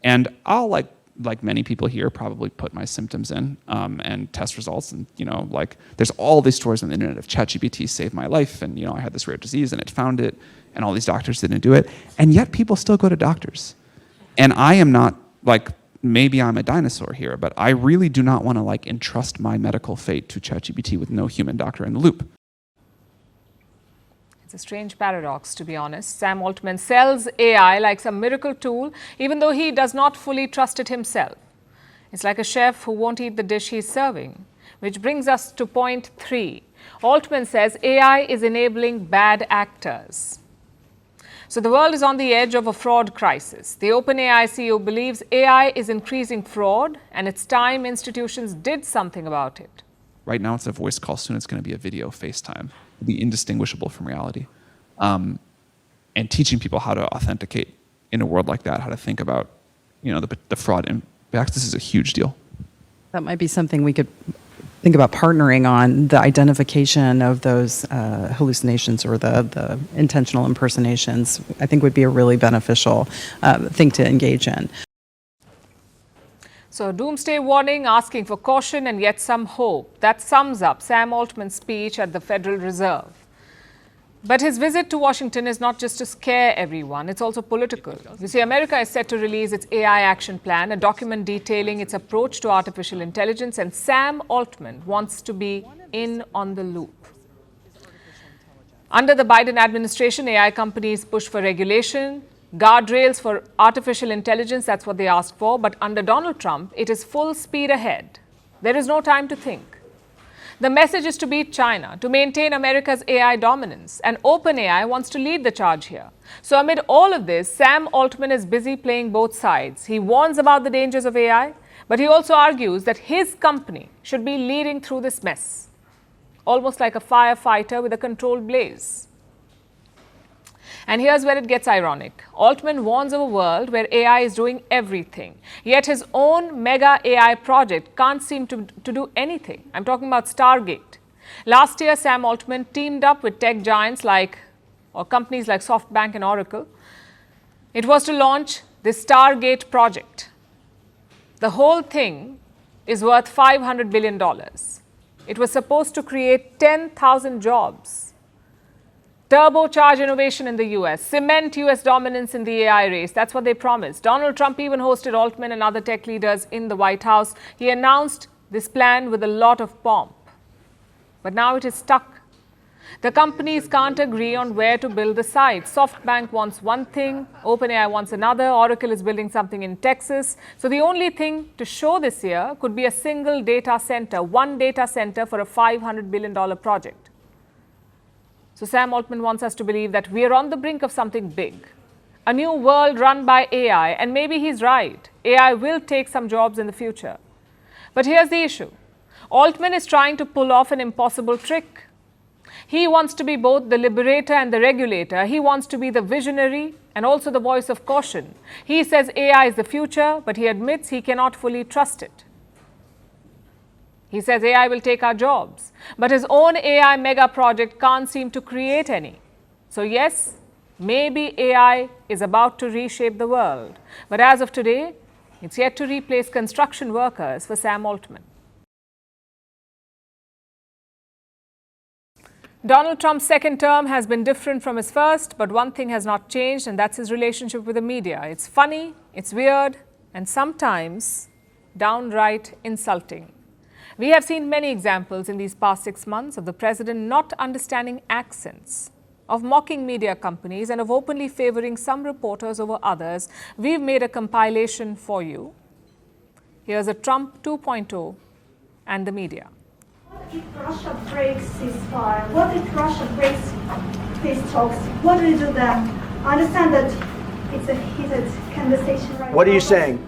And I'll, like many people here, probably put my symptoms in and test results. And, you know, like there's all these stories on the internet of ChatGPT saved my life. And, you know, I had this rare disease and it found it. And all these doctors didn't do it. And yet people still go to doctors. And I am not, like, maybe I'm a dinosaur here, but I really do not want to, like, entrust my medical fate to ChatGPT with no human doctor in the loop. It's a strange paradox, to be honest. Sam Altman sells AI like some miracle tool, even though he does not fully trust it himself. It's like a chef who won't eat the dish he's serving. Which brings us to point 3. Altman says AI is enabling bad actors. So the world is on the edge of a fraud crisis. The OpenAI CEO believes AI is increasing fraud, and it's time institutions did something about it. Right now it's a voice call, soon it's going to be a video FaceTime. It'll be indistinguishable from reality. And teaching people how to authenticate in a world like that, how to think about, the fraud impacts, this is a huge deal. That might be something we could think about partnering on, the identification of those hallucinations or the intentional impersonations. I think would be a really beneficial thing to engage in. So, doomsday warning, asking for caution and yet some hope. That sums up Sam Altman's speech at the Federal Reserve. But his visit to Washington is not just to scare everyone, it's also political. You see, America is set to release its AI action plan, a document detailing its approach to artificial intelligence, and Sam Altman wants to be in on the loop. Under the Biden administration, AI companies push for regulation, guardrails for artificial intelligence, that's what they asked for. But under Donald Trump, it is full speed ahead. There is no time to think. The message is to beat China, to maintain America's AI dominance, and OpenAI wants to lead the charge here. So amid all of this, Sam Altman is busy playing both sides. He warns about the dangers of AI, but he also argues that his company should be leading through this mess, almost like a firefighter with a controlled blaze. And here's where it gets ironic. Altman warns of a world where AI is doing everything, yet his own mega AI project can't seem to do anything. I'm talking about Stargate. Last year, Sam Altman teamed up with tech giants or companies like SoftBank and Oracle. It was to launch the Stargate project. The whole thing is worth $500 billion. It was supposed to create 10,000 jobs. Turbocharge innovation in the US, cement US dominance in the AI race. That's what they promised. Donald Trump even hosted Altman and other tech leaders in the White House. He announced this plan with a lot of pomp. But now it is stuck. The companies can't agree on where to build the site. SoftBank wants one thing, OpenAI wants another, Oracle is building something in Texas. So the only thing to show this year could be a single data center, one data center for a $500 billion project. So Sam Altman wants us to believe that we are on the brink of something big, a new world run by AI, and maybe he's right. AI will take some jobs in the future. But here's the issue. Altman is trying to pull off an impossible trick. He wants to be both the liberator and the regulator. He wants to be the visionary and also the voice of caution. He says AI is the future, but he admits he cannot fully trust it. He says AI will take our jobs, but his own AI mega project can't seem to create any. So yes, maybe AI is about to reshape the world, but as of today, it's yet to replace construction workers for Sam Altman. Donald Trump's second term has been different from his first, but one thing has not changed, and that's his relationship with the media. It's funny, it's weird, and sometimes downright insulting. We have seen many examples in these past 6 months of the president not understanding accents, of mocking media companies, and of openly favoring some reporters over others. We've made a compilation for you. Here's a Trump 2.0 and the media. What if Russia breaks ceasefire? What if Russia breaks peace talks? What do we do then? I understand that it's a heated conversation right now. What are you saying?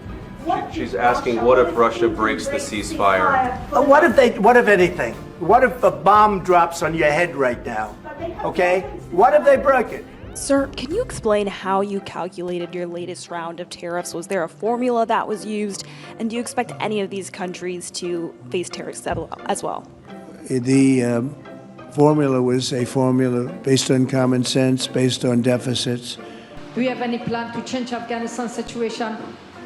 She's asking, what if Russia breaks the ceasefire? What if anything? What if a bomb drops on your head right now? Okay? What if they broke it? Sir, can you explain how you calculated your latest round of tariffs? Was there a formula that was used? And do you expect any of these countries to face tariffs as well? The formula was a formula based on common sense, based on deficits. Do you have any plan to change Afghanistan situation?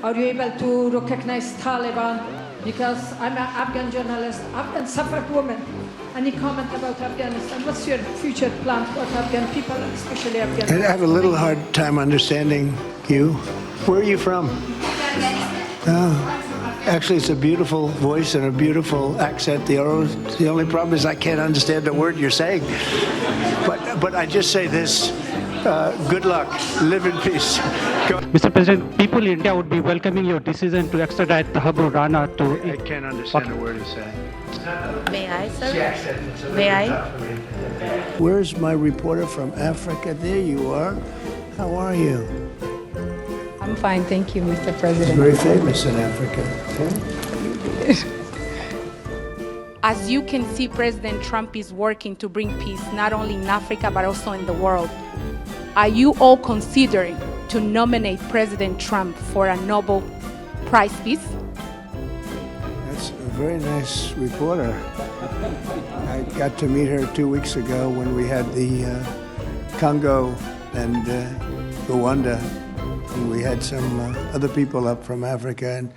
Are you able to recognize Taliban? Because I'm an Afghan journalist, Afghan suffrage woman. Any comment about Afghanistan? What's your future plan for Afghan people, especially Afghan? I have a little hard time understanding you. Where are you from? Afghanistan. Oh. Actually, it's a beautiful voice and a beautiful accent. The only problem is I can't understand the word you're saying. But I just say this, good luck, live in peace. Go. Mr. President, people in India would be welcoming your decision to extradite the Habru Rana to... I can't understand a word he's saying. May I, sir? May I? Where's my reporter from Africa? There you are. How are you? I'm fine, thank you, Mr. President. Very famous in Africa. As you can see, President Trump is working to bring peace not only in Africa but also in the world. Are you all considering to nominate President Trump for a Nobel Prize Peace? That's a very nice reporter. I got to meet her 2 weeks ago when we had the Congo and Rwanda. And we had some other people up from Africa. And